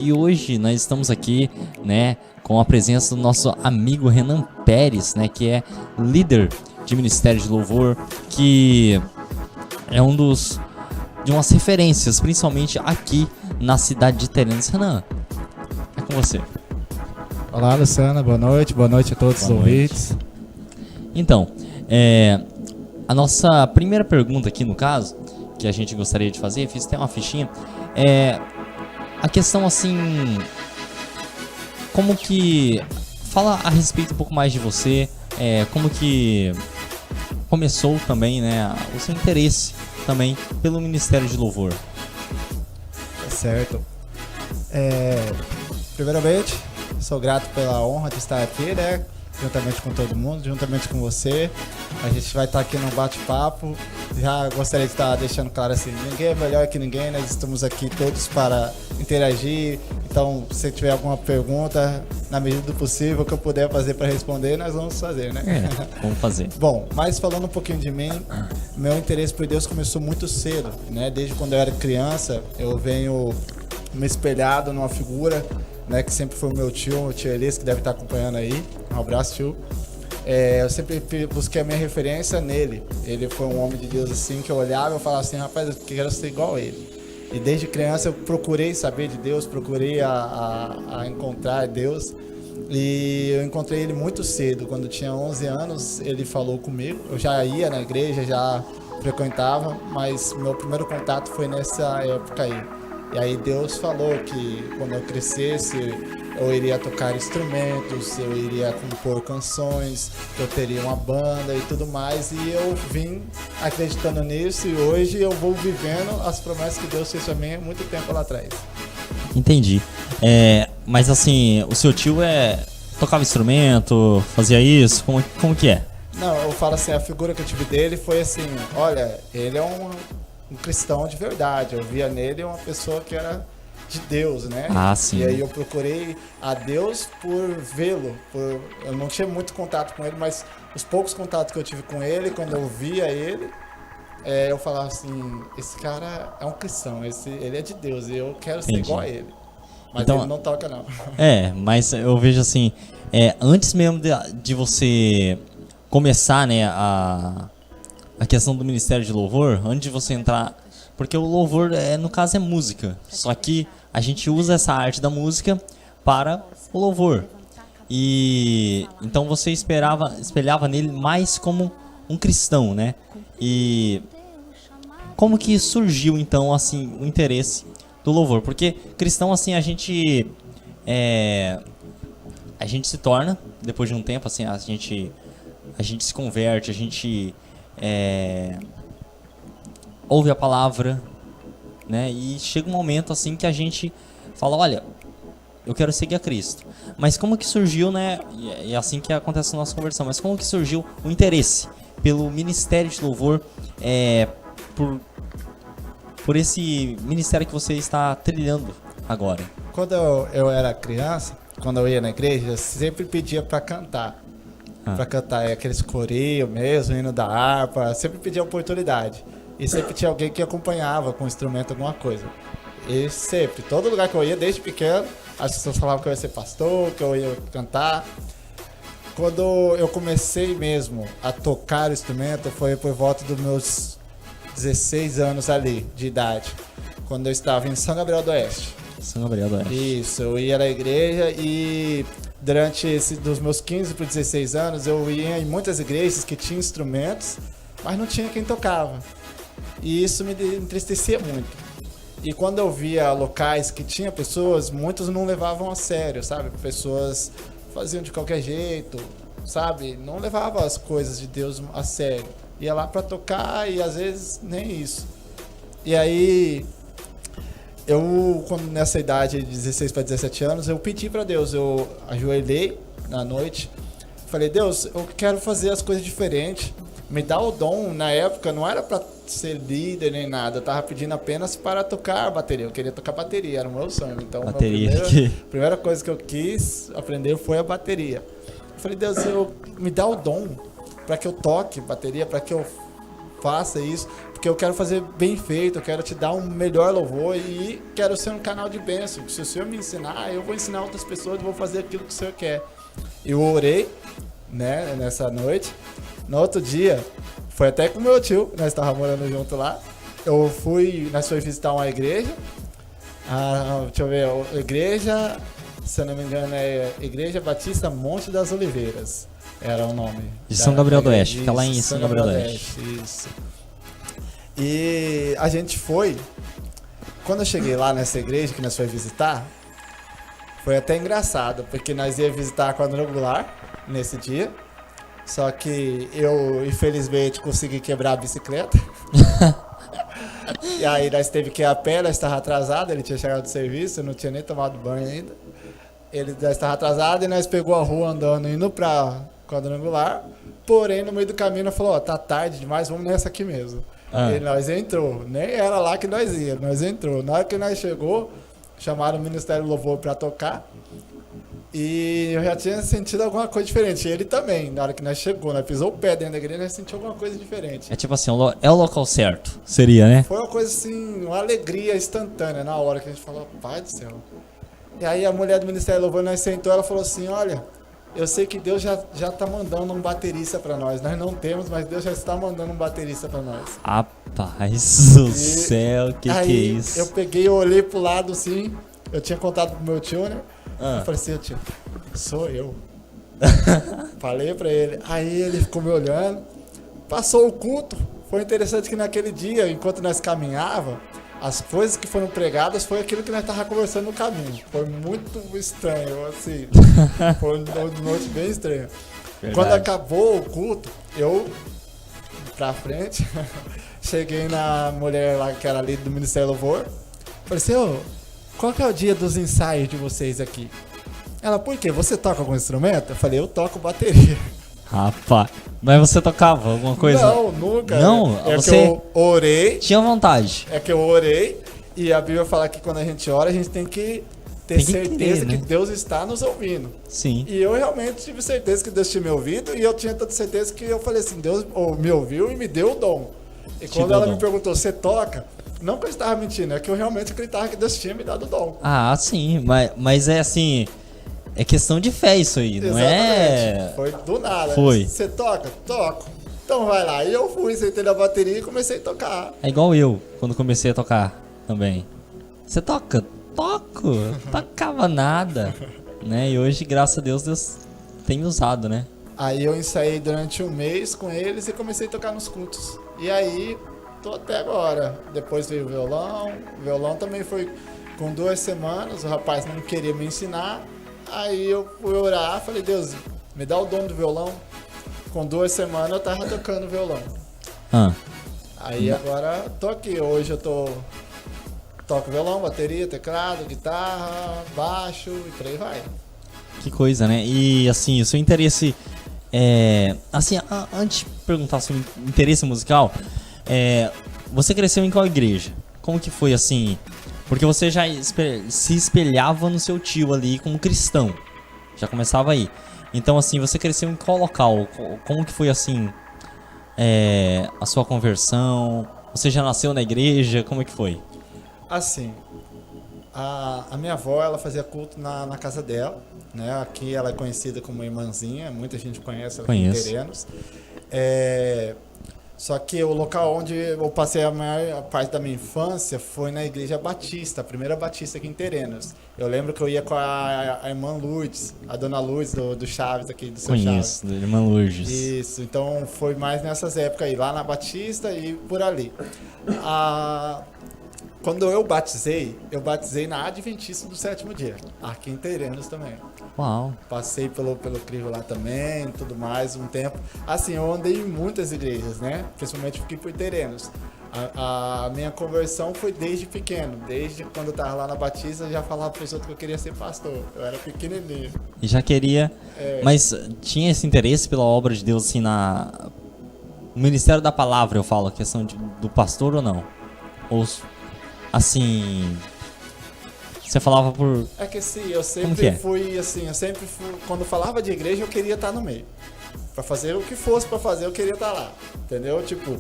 E hoje nós estamos aqui, né, com a presença do nosso amigo Renan Pérez, né, que é líder de Ministério de Louvor, que é de umas referências, principalmente aqui na cidade de Teresópolis. Renan, é com você. Olá, Luciana, boa noite a todos os ouvintes. Então, a nossa primeira pergunta aqui, no caso, que a gente gostaria de fazer, fiz até uma fichinha, a questão assim, como que, fala a respeito um pouco mais de você, como que começou também, né, o seu interesse também pelo Ministério de Louvor. Certo. Primeiramente, sou grato pela honra de estar aqui, né, juntamente com todo mundo, juntamente com você. A gente vai estar aqui num bate-papo. Já gostaria de estar deixando claro assim, ninguém é melhor que ninguém, nós estamos aqui todos para interagir. Então, se tiver alguma pergunta, na medida do possível, que eu puder fazer para responder, nós vamos fazer, né? Vamos fazer. Bom, mas falando um pouquinho de mim, meu interesse por Deus começou muito cedo, né? Desde quando eu era criança, eu venho me espelhado numa figura, né, que sempre foi o meu tio Elias, que deve estar acompanhando aí. Um abraço, tio. Eu sempre busquei a minha referência nele. Ele foi um homem de Deus assim, que eu olhava e falava assim, rapaz, eu quero ser igual a ele. E desde criança eu procurei saber de Deus, procurei a encontrar Deus. E eu encontrei ele muito cedo. Quando eu tinha 11 anos, ele falou comigo. Eu já ia na igreja, já frequentava, mas meu primeiro contato foi nessa época aí. E aí Deus falou que quando eu crescesse, eu iria tocar instrumentos, eu iria compor canções, que eu teria uma banda e tudo mais. E eu vim acreditando nisso e hoje eu vou vivendo as promessas que Deus fez pra mim há muito tempo lá atrás. Entendi. Mas assim, o seu tio tocava instrumento, fazia isso? Como que é? Não, eu falo assim, a figura que eu tive dele foi assim, olha, ele é um cristão de verdade. Eu via nele uma pessoa que era de Deus, né? Ah, sim. E aí eu procurei a Deus por vê-lo. Eu não tinha muito contato com ele, mas os poucos contatos que eu tive com ele, quando eu via ele, eu falava assim, esse cara é um cristão, ele é de Deus e eu quero ser igual a ele. Mas então, ele não toca não. Mas eu vejo assim, antes mesmo de você começar, né, a questão do Ministério de Louvor, antes de você entrar, porque o louvor, no caso, é música, só que a gente usa essa arte da música para o louvor. E então você espelhava nele mais como um cristão, né? E como que surgiu então assim o interesse do louvor? Porque cristão assim a gente se torna depois de um tempo assim, a gente se converte, a gente ouve a palavra, né? E chega um momento assim que a gente fala, olha, eu quero seguir a Cristo. Mas como que surgiu, né? E é assim que acontece a nossa conversão. Mas como que surgiu o interesse pelo Ministério de Louvor, por esse ministério que você está trilhando agora? Quando eu era criança, quando eu ia na igreja, eu sempre pedia para cantar. Para cantar aqueles coreios mesmo, hino da harpa, sempre pedia oportunidade. E sempre tinha alguém que acompanhava com o instrumento, alguma coisa. E sempre, todo lugar que eu ia, desde pequeno, as pessoas falavam que eu ia ser pastor, que eu ia cantar. Quando eu comecei mesmo a tocar o instrumento, foi por volta dos meus 16 anos ali, de idade. Quando eu estava em São Gabriel do Oeste. São Gabriel do Oeste. Isso, eu ia na igreja e durante dos meus 15 para 16 anos, eu ia em muitas igrejas que tinham instrumentos, mas não tinha quem tocava. E isso me entristecia muito. E quando eu via locais que tinha pessoas, muitos não levavam a sério, sabe? Pessoas faziam de qualquer jeito, sabe? Não levavam as coisas de Deus a sério. Ia lá para tocar e às vezes nem isso. E aí, nessa idade de 16 para 17 anos, eu pedi para Deus, eu ajoelhei na noite, falei, Deus, eu quero fazer as coisas diferentes, me dá o dom. Na época não era para ser líder nem nada, eu tava pedindo apenas para tocar bateria, eu queria tocar bateria, era o meu sonho. Então a primeira coisa que eu quis aprender foi a bateria. Eu falei, Deus, me dá o dom para que eu toque bateria, para que eu faça isso, porque eu quero fazer bem feito, eu quero te dar um melhor louvor e quero ser um canal de bênção. Se o Senhor me ensinar, eu vou ensinar outras pessoas, vou fazer aquilo que o Senhor quer. Eu orei, né, nessa noite. No outro dia, foi até com meu tio, nós estávamos morando junto lá. Nós fomos visitar uma igreja. Deixa eu ver, a igreja, se eu não me engano, é Igreja Batista Monte das Oliveiras. Era o nome. De São Gabriel do Oeste, fica lá em São Gabriel do Oeste. Isso. E a gente foi. Quando eu cheguei lá nessa igreja que nós fomos visitar, foi até engraçado, porque nós ia visitar a quadrangular nesse dia. Só que eu, infelizmente, consegui quebrar a bicicleta. E aí nós teve que ir a pé, nós estávamos atrasados, ele tinha chegado do serviço, eu não tinha nem tomado banho ainda. Ele já estava atrasado e nós pegou a rua andando, indo pra quadrangular. Porém, no meio do caminho, nós falou, tá tarde demais, vamos nessa aqui mesmo. E nós entrou, nem era lá que nós íamos, nós entrou. Na hora que nós chegou, chamaram o Ministério do Louvor para tocar. E eu já tinha sentido alguma coisa diferente. E ele também, na hora que nós chegou, nós pisou o pé dentro da igreja, nós sentimos alguma coisa diferente. É tipo assim, é o local certo, seria, né? Foi uma coisa assim, uma alegria instantânea na hora que a gente falou, pai do céu. E aí a mulher do Ministério do Louvor, nós sentou, ela falou assim, olha, eu sei que Deus já tá mandando um baterista para nós. Nós não temos, mas Deus já está mandando um baterista para nós. Rapaz do céu, que é isso? Eu peguei, eu olhei pro lado assim, eu tinha contado pro meu tio, né? Eu falei assim, tio, sou eu. Falei pra ele. Aí ele ficou me olhando. Passou o culto. Foi interessante que naquele dia, enquanto nós caminhávamos, as coisas que foram pregadas foi aquilo que nós estávamos conversando no caminho. Foi muito estranho, assim. Foi uma noite bem estranha. Verdade. Quando acabou o culto, eu, pra frente, cheguei na mulher lá que era ali do Ministério do Louvor. Falei assim, qual que é o dia dos ensaios de vocês aqui? Ela, por quê? Você toca algum instrumento? Eu falei, eu toco bateria. Rapaz, mas você tocava alguma coisa? Não, nunca. Não? Você... que eu orei. Tinha vontade. É que eu orei e a Bíblia fala que quando a gente ora, a gente tem que ter certeza que Deus está nos ouvindo. Sim. E eu realmente tive certeza que Deus tinha me ouvido e eu tinha tanta certeza que eu falei assim, Deus me ouviu e me deu o dom. E quando ela me perguntou, você toca? Não que eu estava mentindo, é que eu realmente acreditava que Deus tinha me dado o dom. Ah, sim, mas é assim, é questão de fé isso aí, não é? Foi do nada. Foi. Você toca? Toco. Então vai lá. E eu fui, sentei na bateria e comecei a tocar. É igual eu, quando comecei a tocar também. Você toca? Toco. Tocava nada, né? E hoje, graças a Deus, Deus tem me usado, né? Aí eu ensaiei durante um mês com eles e comecei a tocar nos cultos. E aí... tô até agora. Depois veio o violão. O violão também foi com 2 semanas. O rapaz não queria me ensinar. Aí eu fui orar. Falei, Deus, me dá o dom do violão. Com 2 semanas eu tava tocando violão. Aí agora tô aqui. Hoje eu toco violão, bateria, teclado, guitarra, baixo e por aí vai. Que coisa, né? E assim, o seu interesse... assim, antes de perguntar sobre interesse musical... você cresceu em qual igreja? Como que foi assim? Porque você já se espelhava no seu tio ali como cristão. Já começava aí. Então assim, você cresceu em qual local? Como que foi assim a sua conversão? Você já nasceu na igreja? Como é que foi? Assim, a minha avó, ela fazia culto na casa dela, né? Aqui ela é conhecida como Irmãzinha, muita gente conhece ela aqui em Terenos. Só que o local onde eu passei a maior parte da minha infância foi na Igreja Batista, a primeira Batista aqui em Terenos. Eu lembro que eu ia com a irmã Lourdes, a dona Lourdes do Chaves aqui, do seu Chaves. Conheço, da irmã Lourdes. Isso, então foi mais nessas épocas aí, lá na Batista e por ali. Quando eu batizei na Adventista do 7º dia, aqui em Terenos também. Uau. Passei pelo crivo lá também, tudo mais, um tempo. Assim, eu andei em muitas igrejas, né? Principalmente fiquei por Terenos. A minha conversão foi desde pequeno. Desde quando eu tava lá na Batista, eu já falava para os outros que eu queria ser pastor. Eu era pequenininho. E já queria... Mas tinha esse interesse pela obra de Deus, assim, no Ministério da Palavra, eu falo, a questão do pastor ou não? Ou, assim... Você falava por... É que sim, eu sempre fui assim, quando falava de igreja, eu queria estar no meio. Pra fazer o que fosse pra fazer, eu queria estar lá, entendeu? Tipo,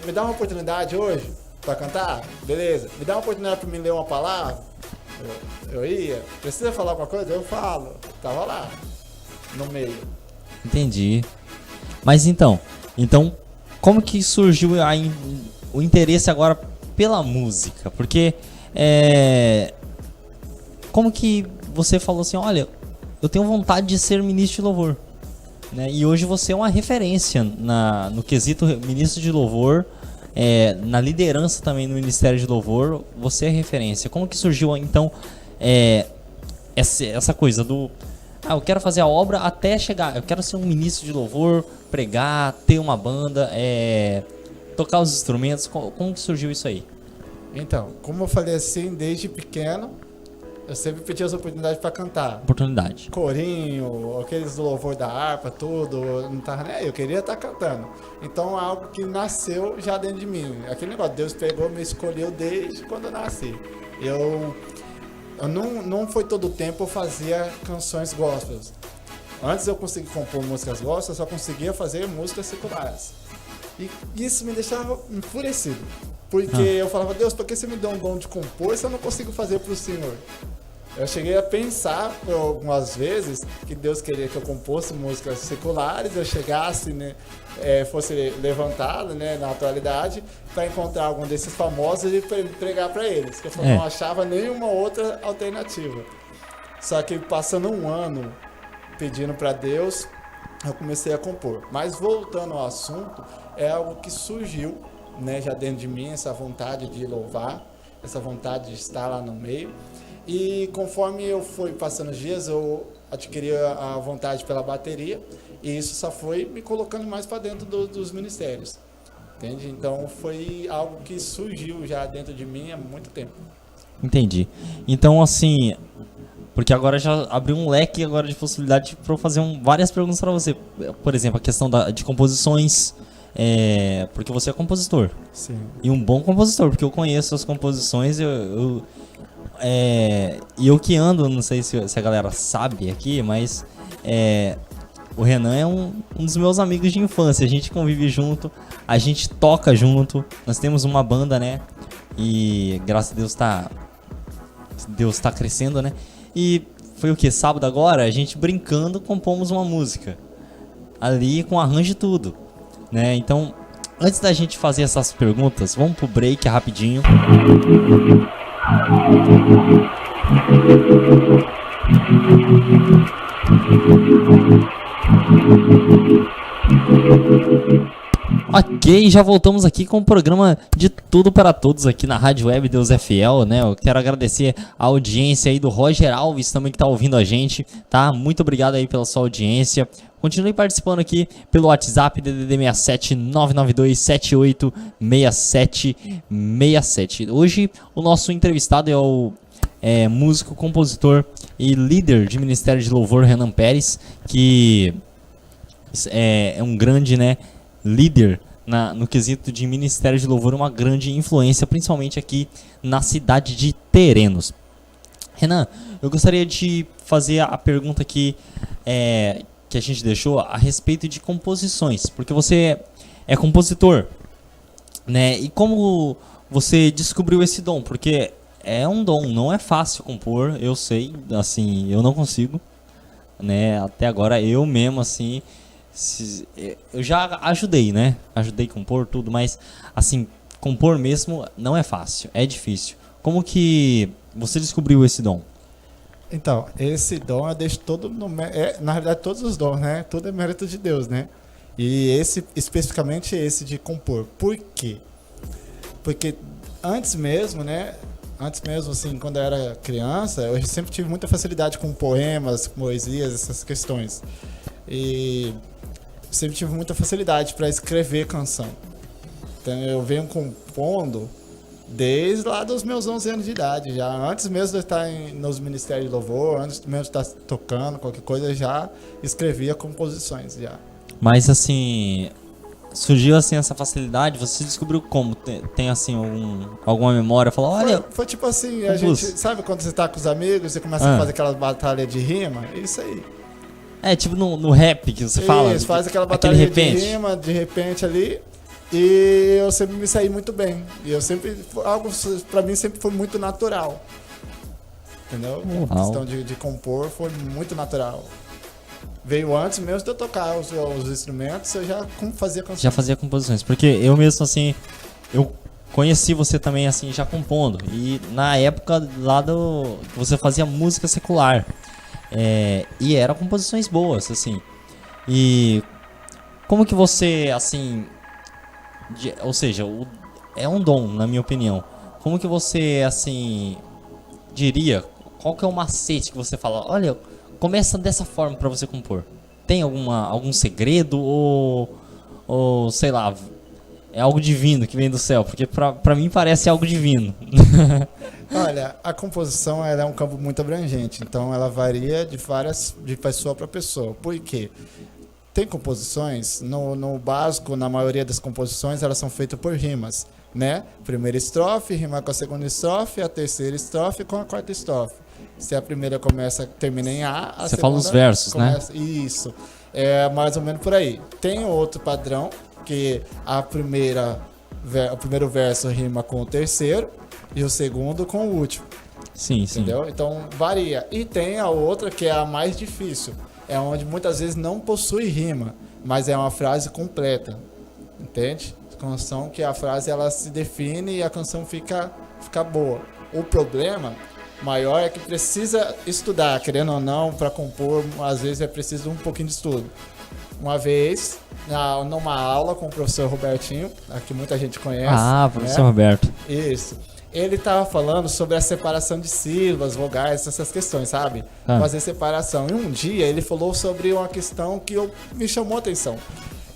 Me dá uma oportunidade hoje pra cantar? Beleza. Me dá uma oportunidade pra me ler uma palavra? Eu ia. Precisa falar alguma coisa? Eu falo. Tava lá, no meio. Entendi. Mas então, como que surgiu o interesse agora pela música? Porque, como que você falou assim, olha, eu tenho vontade de ser ministro de louvor, né? E hoje você é uma referência no quesito ministro de louvor, na liderança também no Ministério de Louvor, você é referência. Como que surgiu então essa coisa do eu quero fazer a obra até chegar, eu quero ser um ministro de louvor, pregar, ter uma banda, tocar os instrumentos, como que surgiu isso aí? Então, como eu falei assim, desde pequeno, eu sempre pedi as oportunidades para cantar. Oportunidade. Corinho, aqueles do louvor da harpa, tudo, não tava nem aí, eu queria estar cantando. Então é algo que nasceu já dentro de mim. Aquele negócio, Deus pegou, me escolheu desde quando eu nasci. Eu não foi todo o tempo eu fazia canções gospels. Antes eu conseguia compor músicas gospels, eu só conseguia fazer músicas seculares. E isso me deixava enfurecido. Porque eu falava, Deus, por que você me deu um dom de compor se eu não consigo fazer para o Senhor? Eu cheguei a pensar algumas vezes que Deus queria que eu compôsse músicas seculares, eu chegasse, né, fosse levantado, né, na atualidade, para encontrar algum desses famosos e pregar para eles, que eu não achava nenhuma outra alternativa. Só que passando um ano pedindo para Deus, eu comecei a compor. Mas voltando ao assunto, é algo que surgiu, né, já dentro de mim, essa vontade de louvar, essa vontade de estar lá no meio. E conforme eu fui passando os dias, eu adquiri a vontade pela bateria, e isso só foi me colocando mais para dentro dos ministérios, entende? Então foi algo que surgiu já dentro de mim há muito tempo. Entendi. Então, assim, porque agora já abriu um leque agora de possibilidade para eu fazer várias perguntas para você. Por exemplo, a questão de composições, porque você é compositor. Sim. E um bom compositor, porque eu conheço as composições, e eu que ando, não sei se a galera sabe aqui, mas o Renan é um dos meus amigos de infância. A gente convive junto, a gente toca junto, nós temos uma banda, né? E graças a Deus tá crescendo, né? E foi o que? Sábado agora, a gente brincando, compomos uma música ali com arranjo e tudo, né? Então, antes da gente fazer essas perguntas, vamos pro break rapidinho. Ok, já voltamos aqui com o programa de Tudo para Todos aqui na Rádio Web Deus é Fiel, né? Eu quero agradecer a audiência aí do Roger Alves também que tá ouvindo a gente, tá? Muito obrigado aí pela sua audiência. Continue participando aqui pelo WhatsApp DDD 67 992 78 6767. Hoje o nosso entrevistado é o músico, compositor e líder de Ministério de Louvor Renan Pérez, que é um grande, né, líder no quesito de Ministério de Louvor, uma grande influência, principalmente aqui na cidade de Terenos. Renan, eu gostaria de fazer a pergunta aqui que a gente deixou a respeito de composições, porque você é compositor, né? E como você descobriu esse dom? Porque é um dom, não é fácil compor, eu sei, assim, eu não consigo, né? Até agora eu mesmo, assim, eu já ajudei, né? Ajudei a compor tudo, mas, assim, compor mesmo não é fácil, é difícil. Como que você descobriu esse dom? Então, esse dom eu deixo todo na realidade todos os dons, né? Tudo é mérito de Deus, né? E especificamente esse de compor. Por quê? Porque antes mesmo, assim, quando eu era criança, eu sempre tive muita facilidade com poemas, poesias, essas questões. E sempre tive muita facilidade para escrever canção. Então eu venho compondo desde lá dos meus 11 anos de idade, já antes mesmo de estar nos ministérios de louvor, antes mesmo de estar tocando qualquer coisa, eu já escrevia composições já. Mas assim, surgiu assim essa facilidade, você descobriu como? Tem assim alguma memória? Falou, olha... Foi tipo assim, a gente, sabe quando você tá com os amigos, você começa a fazer aquelas batalhas de rima? Isso aí. Tipo no rap que você fala. Isso, faz aquela batalha de rima, de repente ali, E eu sempre me saí muito bem. E eu sempre, algo pra mim sempre foi muito natural. Entendeu? A questão de compor foi muito natural. Veio antes mesmo de eu tocar os instrumentos, eu já fazia composições. Já fazia composições, porque eu mesmo assim, eu conheci você também assim, já compondo. E na época lá você fazia música secular. E eram composições boas, assim. E como que você, assim, ou seja, é um dom, na minha opinião. Como que você, assim, diria, qual que é o macete que você fala, olha, começa dessa forma pra você compor? Tem algum segredo ou sei lá, é algo divino que vem do céu? Porque pra mim parece algo divino. Olha, a composição ela é um campo muito abrangente, então ela varia de pessoa para pessoa. Por quê? Tem composições, no básico, na maioria das composições, elas são feitas por rimas, né? Primeira estrofe, rima com a segunda estrofe, a terceira estrofe com a quarta estrofe. Se a primeira termina em A, a Você segunda fala os versos, começa, né? Isso. É mais ou menos por aí. Tem outro padrão, que o primeiro verso rima com o terceiro e o segundo com o último. Sim, sim. Entendeu? Então varia. E tem a outra que é a mais difícil. É onde muitas vezes não possui rima, mas é uma frase completa. Entende? Canção que a frase ela se define e a canção fica boa. O problema maior é que precisa estudar, querendo ou não, para compor, às vezes é preciso um pouquinho de estudo. Uma vez, numa aula com o professor Robertinho, que muita gente conhece. Ah, professor Roberto. Isso. Ele estava falando sobre a separação de sílabas, vogais, essas questões, sabe? Fazer separação. E um dia ele falou sobre uma questão que me chamou a atenção.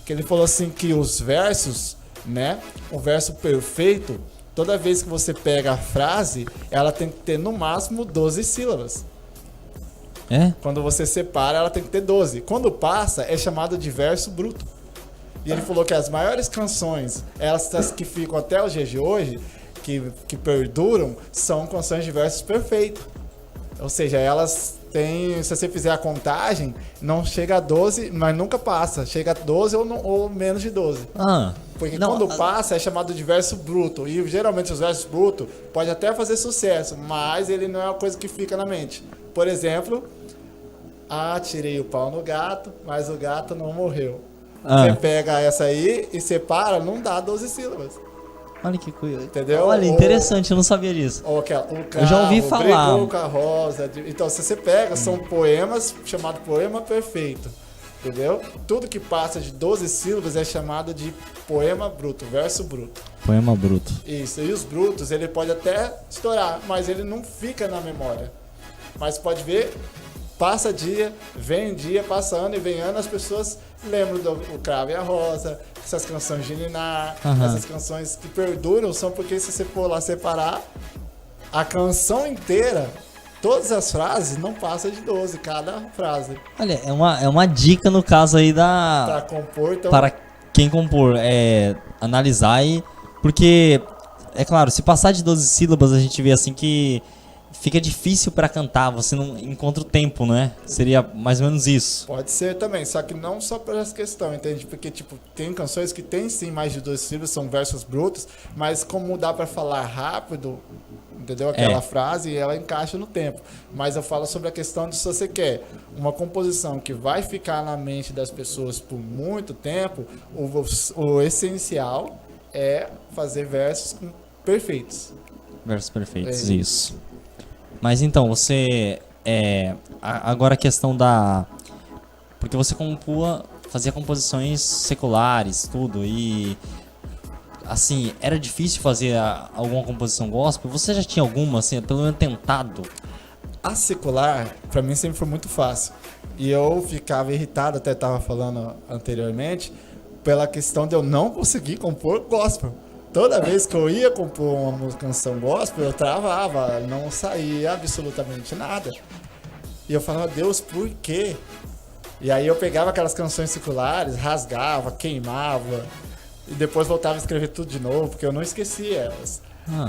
Que ele falou assim que os versos, né? O verso perfeito, toda vez que você pega a frase, ela tem que ter no máximo 12 sílabas. Quando você separa, ela tem que ter 12. Quando passa, é chamado de verso bruto. E ele falou que as maiores canções, essas que ficam até os dias de hoje, que perduram, são canções de versos perfeitos. Ou seja, elas têm, se você fizer a contagem, não chega a 12, mas nunca passa. Chega a 12 ou menos de 12. Porque quando passa é chamado de verso bruto. E geralmente os versos brutos pode até fazer sucesso, mas ele não é uma coisa que fica na mente. Por exemplo, tirei o pau no gato, mas o gato não morreu. Você pega essa aí e separa, não dá 12 sílabas. Olha que coisa. Entendeu? Olha, interessante, eu não sabia disso. O carro, eu já ouvi falar. Brigou com a rosa. Então, se você pega, são poemas chamados poema perfeito. Entendeu? Tudo que passa de 12 sílabas é chamado de poema bruto, verso bruto. Poema bruto. Isso. E os brutos, ele pode até estourar, mas ele não fica na memória. Mas pode ver, passa dia, passa ano e vem ano, as pessoas lembram do Cravo e a Rosa, essas canções de Ninar, essas canções que perduram, são porque se você for lá separar, a canção inteira, todas as frases, não passa de 12, cada frase. Olha, é uma dica no caso aí Para compor, então... Para quem compor, analisar porque, é claro, se passar de 12 sílabas, a gente vê assim que fica difícil para cantar, você não encontra o tempo, não é? Seria mais ou menos isso. Pode ser também, só que não só por essa questão, entende? Porque, tipo, tem canções que tem sim mais de 12 sílabas, são versos brutos, mas como dá para falar rápido, entendeu? Aquela frase, ela encaixa no tempo. Mas eu falo sobre a questão de se você quer uma composição que vai ficar na mente das pessoas por muito tempo, o essencial é fazer versos perfeitos. Versos perfeitos, isso. Mas então, você... agora a questão da... Porque você fazia composições seculares, tudo, e... Assim, era difícil fazer alguma composição gospel? Você já tinha alguma, assim, pelo menos tentado? A secular, pra mim, sempre foi muito fácil. E eu ficava irritado, até estava falando anteriormente, pela questão de eu não conseguir compor gospel. Toda vez que eu ia compor uma canção gospel, eu travava, não saía absolutamente nada. E eu falava, Deus, por quê? E aí eu pegava aquelas canções seculares, rasgava, queimava, e depois voltava a escrever tudo de novo, porque eu não esquecia elas.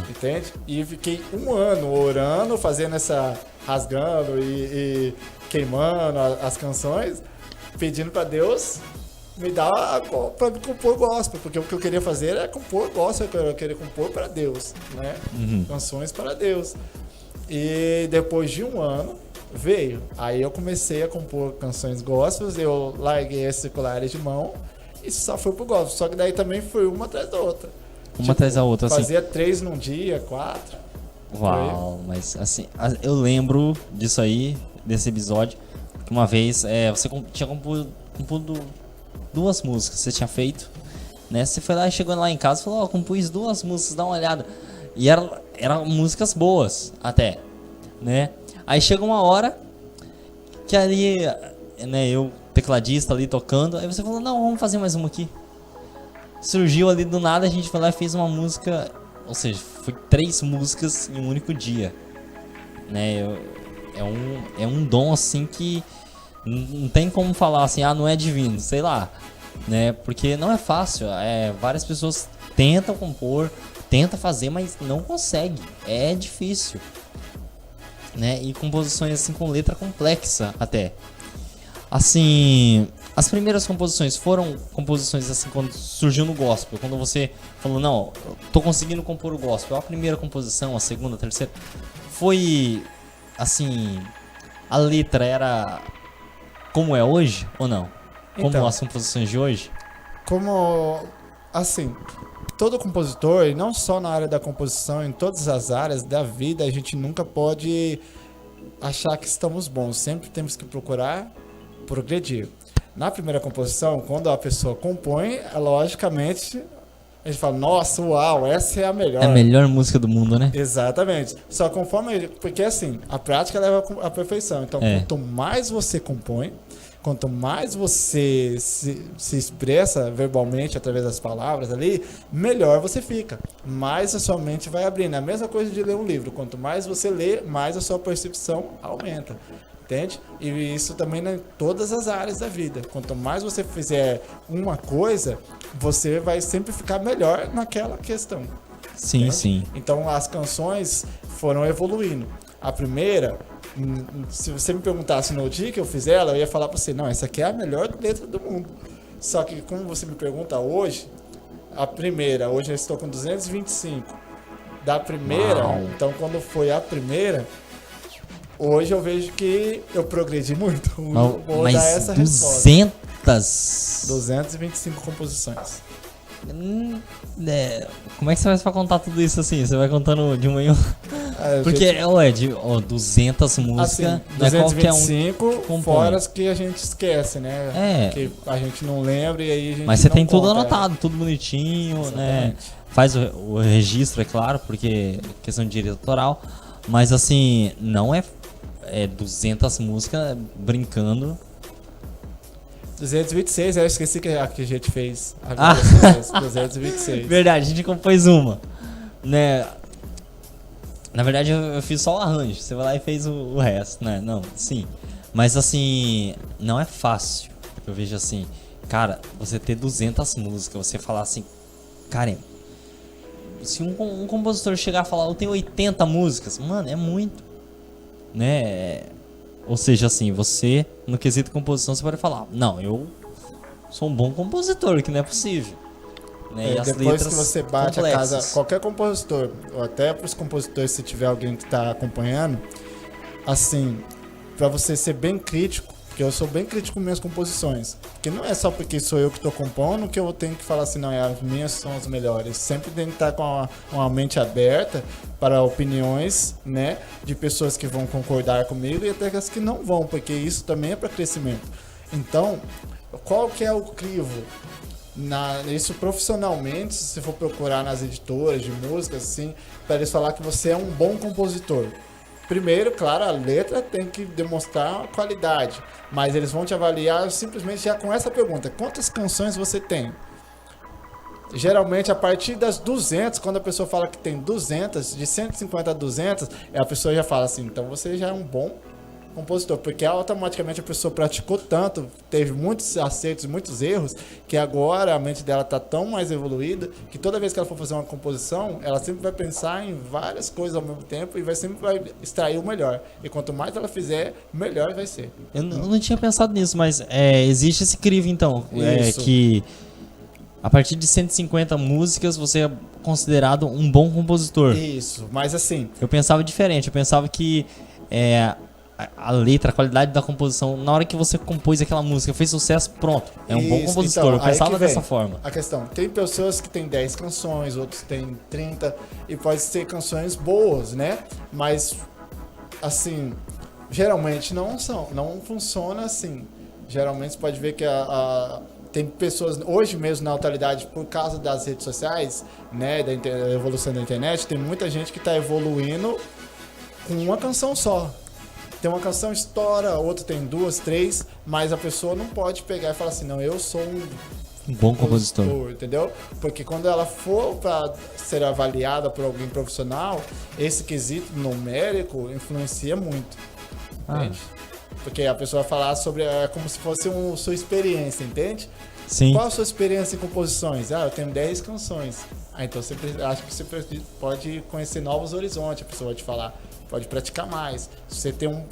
Entende? E fiquei um ano orando, fazendo rasgando e queimando as canções, pedindo para Deus me dá pra compor gospel, porque o que eu queria fazer era compor gospel, eu queria compor para Deus, né? Canções para Deus. E depois de um ano veio. Aí eu comecei a compor canções gospels, eu larguei as seculares de mão e só fui pro gospel. Só que daí também foi uma atrás da outra. Uma atrás da outra, assim. Fazia 3 num dia, 4. Uau, mas assim, eu lembro disso aí, desse episódio, que uma vez você tinha composto 2 músicas, você tinha feito, né? Você foi lá e chegou lá em casa e falou, compus 2 músicas, dá uma olhada. E eram músicas boas, até, né? Aí chega uma hora que ali, né, eu, tecladista ali tocando, aí você falou, não, vamos fazer mais uma aqui. Surgiu ali do nada, a gente foi lá e fez uma música, ou seja, foi 3 músicas em um único dia, né? É um dom assim que não tem como falar assim, não é divino, sei lá, né? Porque não é fácil, várias pessoas tentam compor, tentam fazer, mas não consegue, é difícil, né? E composições assim com letra complexa até. Assim, as primeiras composições foram composições assim quando surgiu no gospel, quando você falou, não, eu tô conseguindo compor o gospel. A primeira composição, a segunda, a terceira, foi assim, a letra era como é hoje ou não? Como Então, as composições de hoje? Como, assim, todo compositor, e não só na área da composição, em todas as áreas da vida, a gente nunca pode achar que estamos bons. Sempre temos que procurar progredir. Na primeira composição, quando a pessoa compõe, logicamente, a gente fala, nossa, uau, essa é a melhor. É a melhor música do mundo, né? Exatamente. Só conforme, porque assim, a prática leva à perfeição. Então, quanto mais você compõe, quanto mais você se expressa verbalmente através das palavras ali, melhor você fica. Mais a sua mente vai abrindo. É a mesma coisa de ler um livro. Quanto mais você lê, mais a sua percepção aumenta. Entende? E isso também em todas as áreas da vida. Quanto mais você fizer uma coisa, você vai sempre ficar melhor naquela questão. Sim, entende? sim. Então as canções foram evoluindo. A primeira, se você me perguntasse no dia que eu fiz ela, eu ia falar pra você, não, essa aqui é a melhor letra do mundo. Só que como você me pergunta hoje, a primeira, hoje eu estou com 225. Da primeira, então quando foi a primeira, hoje eu vejo que eu progredi muito. Vou dar essa resposta. 225 composições. Como é que você vai contar tudo isso assim? Você vai contando de uma em uma? Porque, Ed, 200 músicas, assim, não é qualquer um 225 fora as que a gente esquece, né? Que a gente não lembra e aí a gente mas você não tem tudo conta, anotado, tudo bonitinho, exatamente, né? Faz o registro, é claro, porque é questão de direito autoral. Mas assim, não é 200 músicas brincando. 226, eu esqueci que a gente fez. 226. Verdade, a gente compôs uma, né? Na verdade eu fiz só o arranjo, você vai lá e fez o resto, né? Não, sim. Mas assim, não é fácil. Eu vejo assim, cara, você ter 200 músicas, você falar assim, caramba, se um compositor chegar a falar, eu tenho 80 músicas, mano, é muito, né? Ou seja, assim, você, no quesito composição, você pode falar, não, eu sou um bom compositor, que não é possível. Né? E as depois que você bate complexas. a casa, qualquer compositor, ou até para os compositores, se tiver alguém que está acompanhando, assim, para você ser bem crítico, porque eu sou bem crítico com minhas composições, porque não é só porque sou eu que estou compondo que eu tenho que falar assim, não, as minhas são as melhores. Sempre tem que estar com uma mente aberta para opiniões, né, de pessoas que vão concordar comigo e até as que não vão, porque isso também é para crescimento. Então, qual que é o crivo? Isso profissionalmente, se você for procurar nas editoras de música, assim, para eles falar que você é um bom compositor. Primeiro, claro, a letra tem que demonstrar qualidade, mas eles vão te avaliar simplesmente já com essa pergunta: quantas canções você tem? Geralmente, a partir das 200, quando a pessoa fala que tem 200, de 150 a 200, a pessoa já fala assim, então você já é um bom compositor, porque automaticamente a pessoa praticou tanto, teve muitos acertos e muitos erros, que agora a mente dela está tão mais evoluída, que toda vez que ela for fazer uma composição, ela sempre vai pensar em várias coisas ao mesmo tempo e sempre vai extrair o melhor. E quanto mais ela fizer, melhor vai ser. Eu não tinha pensado nisso, mas existe esse crivo então, Isso. que a partir de 150 músicas você é considerado um bom compositor. Isso, mas assim... Eu pensava diferente, eu pensava que a letra, a qualidade da composição, na hora que você compôs aquela música, fez sucesso, pronto, é um bom Isso, compositor. então, Eu aí pensava que vem dessa forma. a questão, tem pessoas que têm 10 canções, outros têm 30, e pode ser canções boas, né? Mas, assim, geralmente não funciona assim. Geralmente você pode ver que tem pessoas, hoje mesmo na atualidade, por causa das redes sociais, né, da evolução da internet, tem muita gente que está evoluindo com uma canção só. Tem uma canção, estoura, outra tem 2, 3, mas a pessoa não pode pegar e falar assim, não, eu sou um bom compositor, entendeu? Porque quando ela for para ser avaliada por alguém profissional, esse quesito numérico influencia muito. Entende? Porque a pessoa vai falar sobre, como se fosse sua experiência, entende? Sim. Qual a sua experiência em composições? Eu tenho 10 canções. Então acho que você pode conhecer novos horizontes, a pessoa vai te falar. Pode praticar mais. Se você tem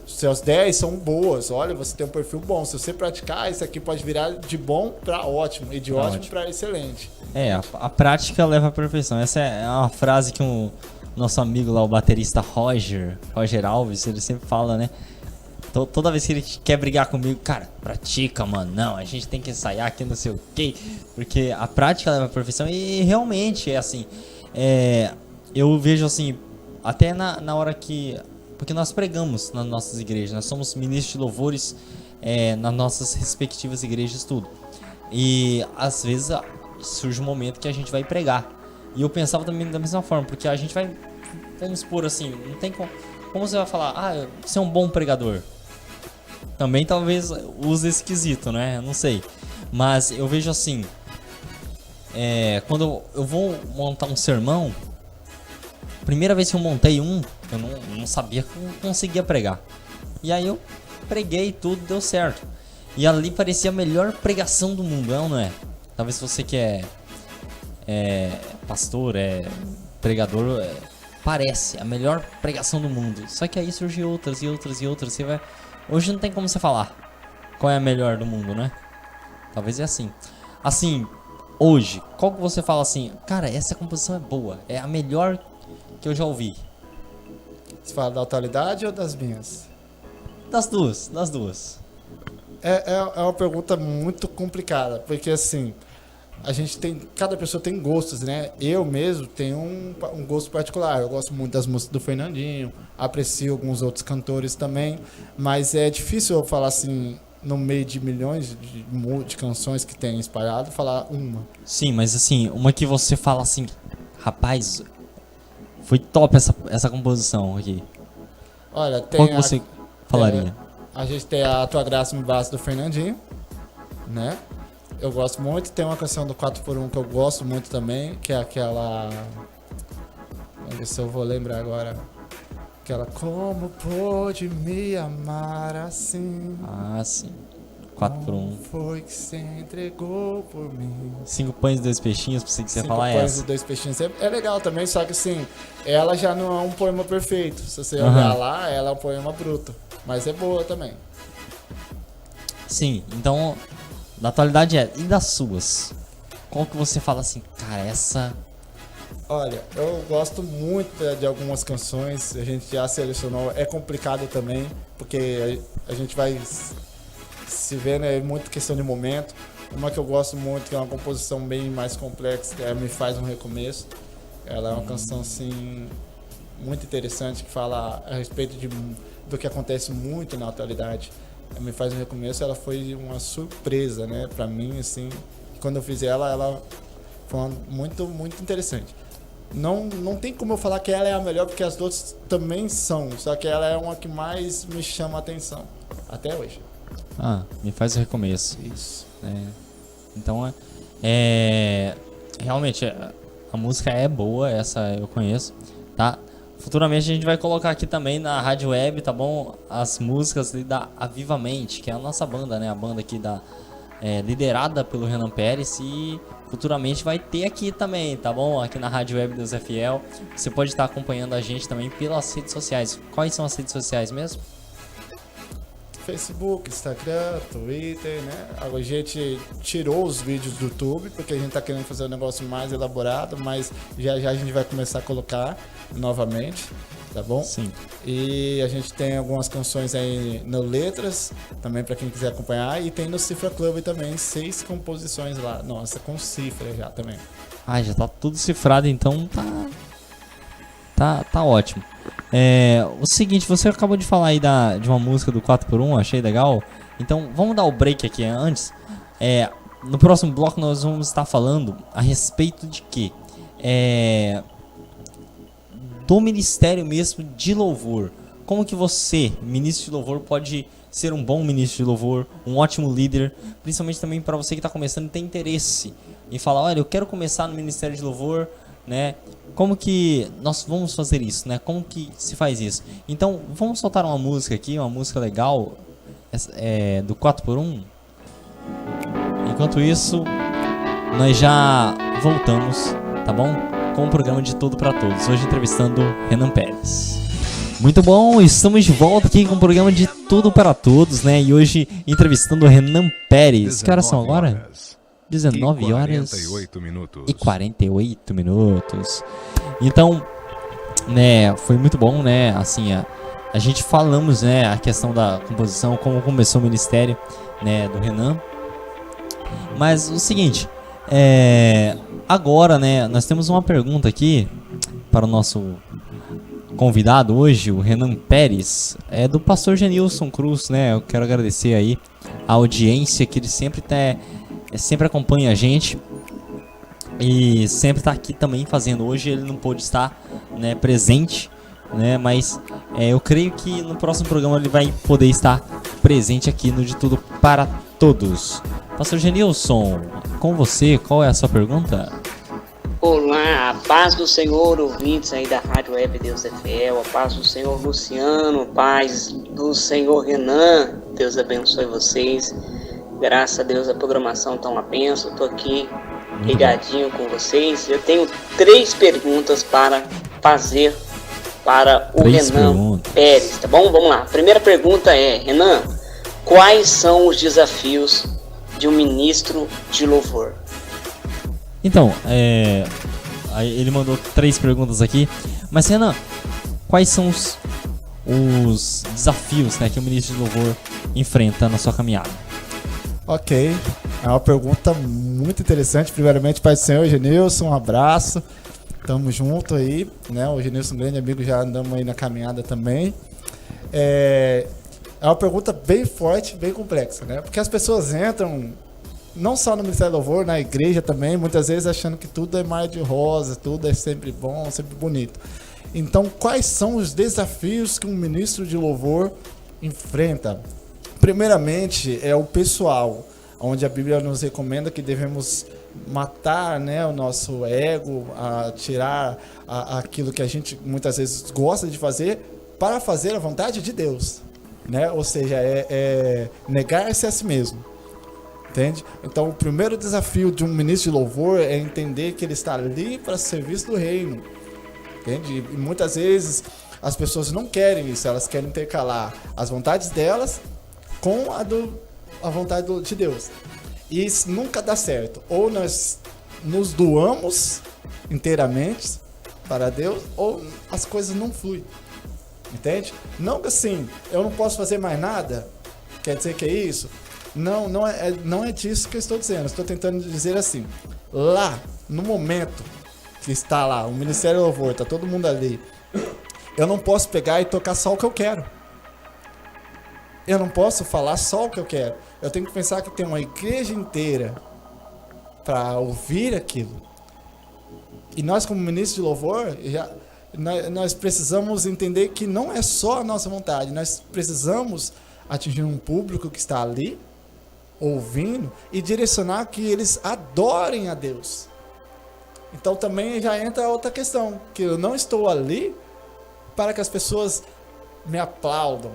seus 10 são boas, olha, você tem um perfil bom. Se você praticar, isso aqui pode virar de bom para ótimo e de ótimo para excelente. A prática leva à perfeição. Essa é uma frase que o nosso amigo lá, o baterista Roger Alves, ele sempre fala, né? Toda vez que ele quer brigar comigo, cara, pratica, mano. Não, a gente tem que ensaiar aqui, não sei o quê. Porque a prática leva à perfeição e realmente é assim. Eu vejo assim, até na hora que... Porque nós pregamos nas nossas igrejas, nós somos ministros de louvores nas nossas respectivas igrejas, tudo. E às vezes surge um momento que a gente vai pregar. E eu pensava também da mesma forma, porque a gente vai, vamos supor assim, não tem como você vai falar, você é um bom pregador. Também talvez use esse quesito, né? Não sei. Mas eu vejo assim, quando eu vou montar um sermão, primeira vez que eu montei eu não sabia que eu conseguia pregar. E aí eu preguei tudo, deu certo. E ali parecia a melhor pregação do mundo, não é? Talvez você que é pastor, pregador, parece a melhor pregação do mundo. Só que aí surgem outras e outras e outras. Hoje não tem como você falar qual é a melhor do mundo, né? Talvez é assim. Assim, hoje, qual que você fala assim, cara, essa composição é boa, é a melhor que eu já ouvi? Você fala da atualidade ou das minhas? Das duas. É uma pergunta muito complicada, porque assim, cada pessoa tem gostos, né? Eu mesmo tenho um gosto particular. Eu gosto muito das músicas do Fernandinho, aprecio alguns outros cantores também, mas é difícil eu falar assim, no meio de milhões de canções que tem espalhado, falar uma. Sim, mas assim, uma que você fala assim, rapaz, foi top essa composição aqui. Olha, tem qual que você falaria? A gente tem a Tua Graça Me Basta do Fernandinho, né? Eu gosto muito. Tem uma canção do 4x1 que eu gosto muito também, que é aquela... Vamos ver se eu vou lembrar agora. Aquela... Como pôde me amar assim? Ah, sim. 4x1. Como foi que se entregou por mim? 5 pães e 2 peixinhos, pra você que você falar 5 pães essa. e 2 peixinhos. É legal também, só que assim, ela já não é um poema perfeito. Se você olhar lá, ela é um poema bruto. Mas é boa também. Sim, então, da atualidade e das suas? Qual que você fala assim, cara, essa... Olha, eu gosto muito de algumas canções, a gente já selecionou, é complicado também, porque a gente vai se vendo, é muito questão de momento. Uma que eu gosto muito, que é uma composição bem mais complexa, é Me Faz um Recomeço. Ela é uma canção, assim, muito interessante, que fala a respeito do que acontece muito na atualidade. Me Faz um Recomeço, ela foi uma surpresa, né, pra mim, assim. Quando eu fiz ela foi muito, muito interessante. Não tem como eu falar que ela é a melhor, porque as outras também são, só que ela é uma que mais me chama a atenção, até hoje. Me Faz o Recomeço. Isso. Então, realmente, a música é boa, essa eu conheço, tá? futuramente a gente vai colocar aqui também na rádio web, tá bom? As músicas da Avivamente, que é a nossa banda, né? A banda aqui liderada pelo Renan Pérez, e futuramente vai ter aqui também, tá bom? Aqui na rádio web Deus é Fiel. Você pode estar acompanhando a gente também pelas redes sociais. Quais são as redes sociais mesmo? Facebook, Instagram, Twitter, né? A gente tirou os vídeos do YouTube, porque a gente tá querendo fazer um negócio mais elaborado, mas já já a gente vai começar a colocar novamente, tá bom? Sim. E a gente tem algumas canções aí no Letras, também para quem quiser acompanhar, e tem no Cifra Club também, 6 composições lá, nossa, com cifra já também. Ah, já tá tudo cifrado, então tá ótimo. O seguinte, você acabou de falar aí de uma música do 4x1, achei legal. Então vamos dar o break aqui antes. No próximo bloco nós vamos estar falando a respeito de quê? Do ministério mesmo de louvor. Como que você, ministro de louvor, pode ser um bom ministro de louvor, um ótimo líder, principalmente também para você que está começando e tem interesse em falar, olha, eu quero começar no ministério de louvor, né? Como que nós vamos fazer isso, né? Como que se faz isso? Então, vamos soltar uma música aqui, uma música legal, do 4x1. Enquanto isso, nós já voltamos, tá bom? Com o programa de Tudo para Todos. Hoje entrevistando Renan Pérez. Muito bom, estamos de volta aqui com o programa de Tudo para Todos, né? E hoje entrevistando o Renan Pérez. Que horas são agora? 19 horas e 48 minutos. Então, né, foi muito bom, né? Assim, a gente falamos, né, a questão da composição, como começou o ministério, né, do Renan. Mas o seguinte, agora, né, nós temos uma pergunta aqui para o nosso convidado hoje, o Renan Pérez, do pastor Genilson Cruz, né? Eu quero agradecer aí a audiência que ele sempre acompanha a gente e sempre está aqui também fazendo. Hoje ele não pôde estar, né, presente, né, mas eu creio que no próximo programa ele vai poder estar presente aqui no De Tudo para Todos. Pastor Genilson, com você, qual é a sua pergunta? Olá, a paz do Senhor, ouvintes aí da Rádio Web Deus é Fiel, a paz do Senhor Luciano, a paz do Senhor Renan, Deus abençoe vocês. Graças a Deus a programação tá uma bênção, eu tô aqui ligadinho com vocês. Eu tenho 3 perguntas para fazer para o Renan Pérez, tá bom? Vamos lá. A primeira pergunta é, Renan, quais são os desafios de um ministro de louvor? Então, ele mandou 3 perguntas aqui, mas Renan, quais são os desafios, né, que o ministro de louvor enfrenta na sua caminhada? Ok, é uma pergunta muito interessante. Primeiramente, Pai do Senhor, Genilson, um abraço. Tamo junto aí, né? O Genilson, um grande amigo, já andamos aí na caminhada também. É uma pergunta bem forte, bem complexa, né? Porque as pessoas entram, não só no Ministério do Louvor, na igreja também, muitas vezes achando que tudo é mar de rosa, tudo é sempre bom, sempre bonito. Então, quais são os desafios que um ministro de louvor enfrenta? Primeiramente, é o pessoal, onde a Bíblia nos recomenda que devemos matar, né, o nosso ego, tirar aquilo que a gente muitas vezes gosta de fazer para fazer a vontade de Deus, né? Ou seja, negar-se a si mesmo, entende? Então, o primeiro desafio de um ministro de louvor é entender que ele está ali para serviço do reino, entende? E muitas vezes as pessoas não querem isso, elas querem intercalar as vontades delas com a vontade de Deus. E isso nunca dá certo. Ou nós nos doamos inteiramente para Deus, ou as coisas não fluem. Entende? Não que assim, eu não posso fazer mais nada, quer dizer que é isso? Não é disso que eu estou dizendo. Estou tentando dizer assim, lá, no momento que está lá, o Ministério do Louvor, está todo mundo ali, eu não posso pegar e tocar só o que eu quero. Eu não posso falar só o que eu quero. Eu tenho que pensar que tem uma igreja inteira para ouvir aquilo. E nós, como ministro de louvor, nós precisamos entender que não é só a nossa vontade. Nós precisamos atingir um público que está ali, ouvindo, e direcionar que eles adorem a Deus. Então também já entra outra questão, que eu não estou ali para que as pessoas me aplaudam,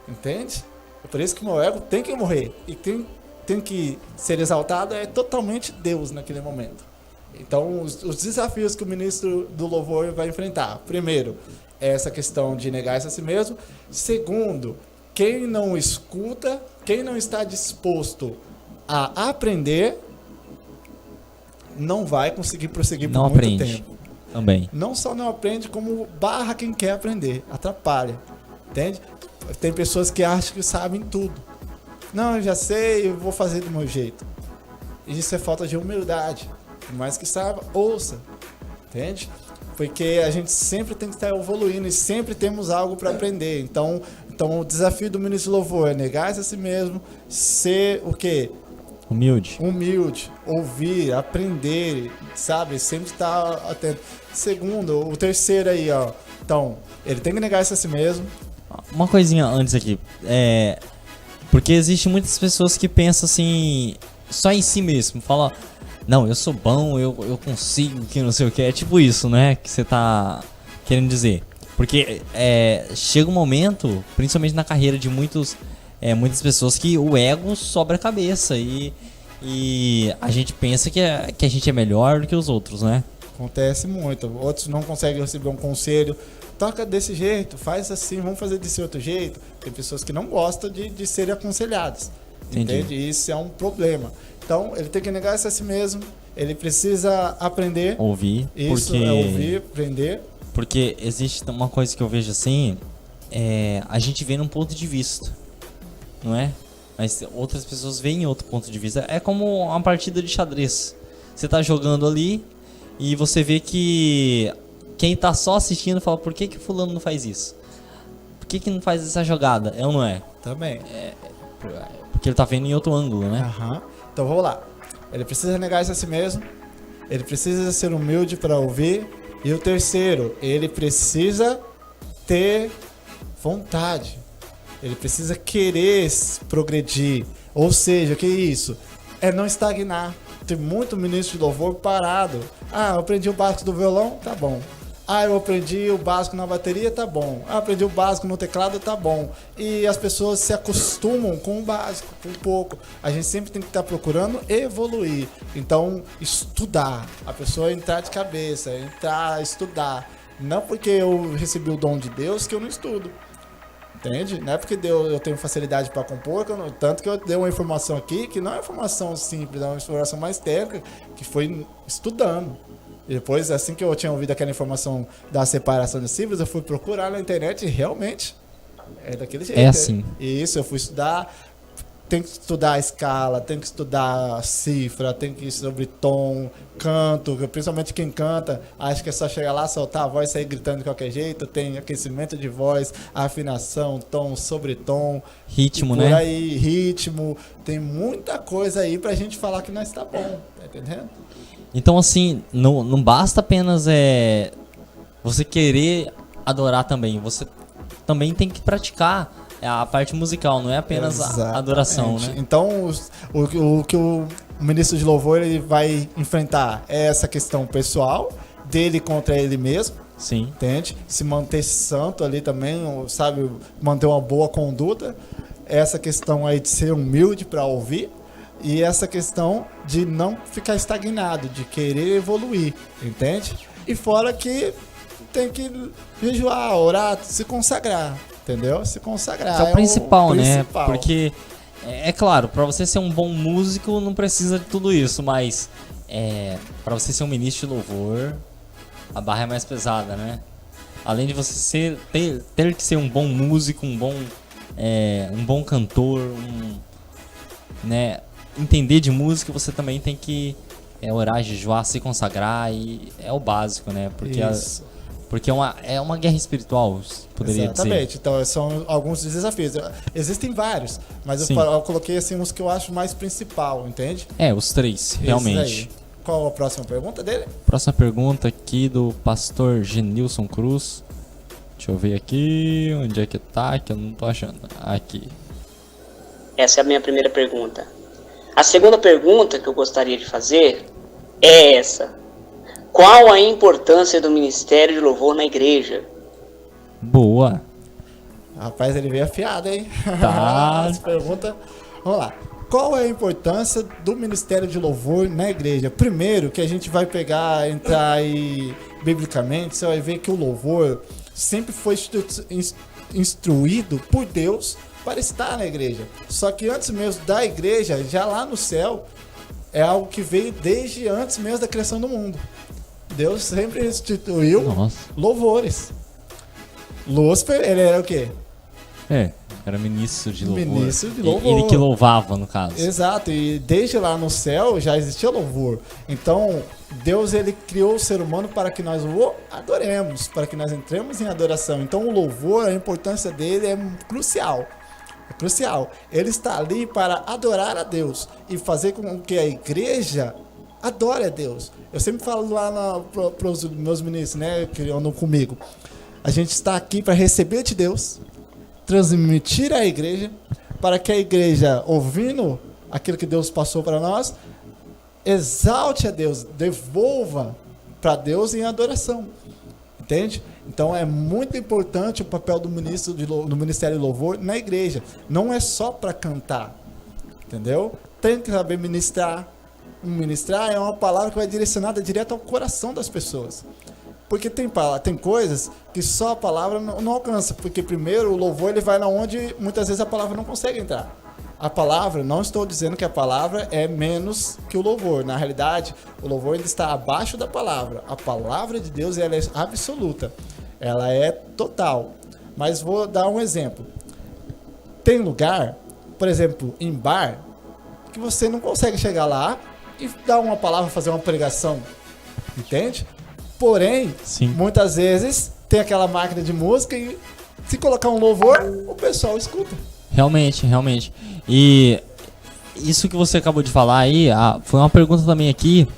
entende? É por isso que meu ego tem que morrer, e tem que ser exaltado é totalmente Deus naquele momento. Então, os desafios que o ministro do louvor vai enfrentar, primeiro, é essa questão de negar-se a si mesmo. Segundo, quem não escuta, quem não está disposto a aprender, não vai conseguir prosseguir por muito aprende. tempo. Também. Não só não aprende, como barra quem quer aprender, atrapalha, entende? Tem pessoas que acham que sabem tudo. Não, eu já sei, eu vou fazer do meu jeito. Isso é falta de humildade. Por mais que saiba, ouça, entende? Porque a gente sempre tem que estar evoluindo e sempre temos algo para aprender. Então, o desafio do ministro do louvor é negar-se a si mesmo, ser o quê? Humilde. Humilde, ouvir, aprender, sabe? Sempre estar atento. Segundo, o terceiro aí, ó. Então, ele tem que negar-se a si mesmo. Uma coisinha antes aqui. Porque existem muitas pessoas que pensam assim, só em si mesmo. Falam, não, eu sou bom, eu consigo, que não sei o que. É tipo isso, né? Que você tá querendo dizer. Porque chega um momento, principalmente na carreira de muitas pessoas, que o ego sobra a cabeça. E a gente pensa que a gente é melhor do que os outros, né? Acontece muito. Outros não conseguem receber um conselho. Toca desse jeito, faz assim, vamos fazer desse outro jeito. Tem pessoas que não gostam de serem aconselhadas. Entendi. Entende? E isso é um problema. Então, ele tem que negar-se a si mesmo. Ele precisa aprender. Ouvir. Isso, porque... ouvir, aprender. Porque existe uma coisa que eu vejo assim, a gente vê num ponto de vista, não é? Mas outras pessoas veem em outro ponto de vista. É como uma partida de xadrez. Você tá jogando ali e você vê que quem tá só assistindo fala, por que o fulano não faz isso? Por que não faz essa jogada? É ou não é? Também. Porque ele tá vendo em outro ângulo, né? Aham. Então, vamos lá. Ele precisa negar-se a si mesmo. Ele precisa ser humilde para ouvir. E o terceiro, ele precisa ter vontade. Ele precisa querer progredir. Ou seja, o que é isso? É não estagnar. Tem muito ministro de louvor parado. Ah, eu aprendi o básico do violão? Tá bom. Ah, eu aprendi o básico na bateria? Tá bom. Ah, aprendi o básico no teclado? Tá bom. E as pessoas se acostumam com o básico, com pouco. A gente sempre tem que estar procurando evoluir. Então, estudar. A pessoa entrar de cabeça, estudar. Não porque eu recebi o dom de Deus que eu não estudo. Entende? Não é porque eu tenho facilidade para compor, tanto que eu dei uma informação aqui que não é uma informação simples, é uma informação mais técnica, que foi estudando. E depois, assim que eu tinha ouvido aquela informação da separação de símbolos, eu fui procurar na internet e realmente é daquele jeito. É assim. Isso, eu fui estudar, tem que estudar a escala, tem que estudar a cifra, tem que ir sobre tom, canto, principalmente quem canta, acha que é só chegar lá, soltar a voz e sair gritando de qualquer jeito, tem aquecimento de voz, afinação, tom, sobretom, Ritmo, por né? aí, ritmo, tem muita coisa aí pra gente falar que nós tá bom, tá entendendo? Então, assim, não basta apenas você querer adorar também. Você também tem que praticar a parte musical, não é apenas a adoração, né? Então, o que o ministro de louvor ele vai enfrentar é essa questão pessoal dele contra ele mesmo. Sim. Entende? Se manter santo ali também, sabe? Manter uma boa conduta. Essa questão aí de ser humilde para ouvir. E essa questão de não ficar estagnado, de querer evoluir, entende? E fora que tem que jejuar, orar, se consagrar, entendeu? Se consagrar. É o principal, né? principal. Porque, é claro, para você ser um bom músico não precisa de tudo isso, mas para você ser um ministro de louvor, a barra é mais pesada, né? Além de você ter que ser um bom músico, um bom cantor, né? Entender de música, você também tem que orar, jejuar, se consagrar, e é o básico, né? Porque é uma guerra espiritual, poderia dizer. Exatamente, então são alguns desafios. Existem vários, mas eu coloquei assim uns que eu acho mais principal, entende? Os três, realmente. Qual a próxima pergunta dele? Próxima pergunta aqui do pastor Genilson Cruz. Deixa eu ver aqui, onde é que tá, que eu não tô achando. Aqui. Essa é a minha primeira pergunta. A segunda pergunta que eu gostaria de fazer é essa. Qual a importância do ministério de louvor na igreja? Boa. Rapaz, ele veio afiado, hein? Tá. As perguntas. Vamos lá. Qual é a importância do ministério de louvor na igreja? Primeiro, que a gente vai entrar aí biblicamente, você vai ver que o louvor sempre foi instruído por Deus para estar na igreja. Só que antes mesmo da igreja, já lá no céu, é algo que veio desde antes mesmo da criação do mundo. Deus sempre instituiu louvores. Lúcifer, ele era o quê? Era ministro de louvor. Ministro de louvor. Ele que louvava, no caso. Exato, e desde lá no céu já existia louvor. Então, Deus ele criou o ser humano para que nós o adoremos, para que nós entremos em adoração. Então, o louvor, a importância dele é crucial. É crucial. Ele está ali para adorar a Deus e fazer com que a igreja adore a Deus. Eu sempre falo lá para os meus ministros, né, que andam comigo. A gente está aqui para receber de Deus, transmitir à igreja, para que a igreja, ouvindo aquilo que Deus passou para nós, exalte a Deus, devolva para Deus em adoração. Entende? Então é muito importante o papel do Ministério de Louvor na igreja. Não é só para cantar, entendeu? Tem que saber ministrar. Ministrar é uma palavra que vai direcionada direto ao coração das pessoas. Porque tem coisas que só a palavra não alcança. Porque primeiro o louvor ele vai onde muitas vezes a palavra não consegue entrar. A palavra, não estou dizendo que a palavra é menos que o louvor. Na realidade, o louvor ainda está abaixo da palavra. A palavra de Deus ela é absoluta. Ela é total. Mas vou dar um exemplo. Tem lugar, por exemplo, em bar, que você não consegue chegar lá e dar uma palavra, fazer uma pregação. Entende? Porém, Sim. Muitas vezes tem aquela máquina de música e se colocar um louvor, o pessoal escuta. Realmente. E isso que você acabou de falar aí, foi uma pergunta também aqui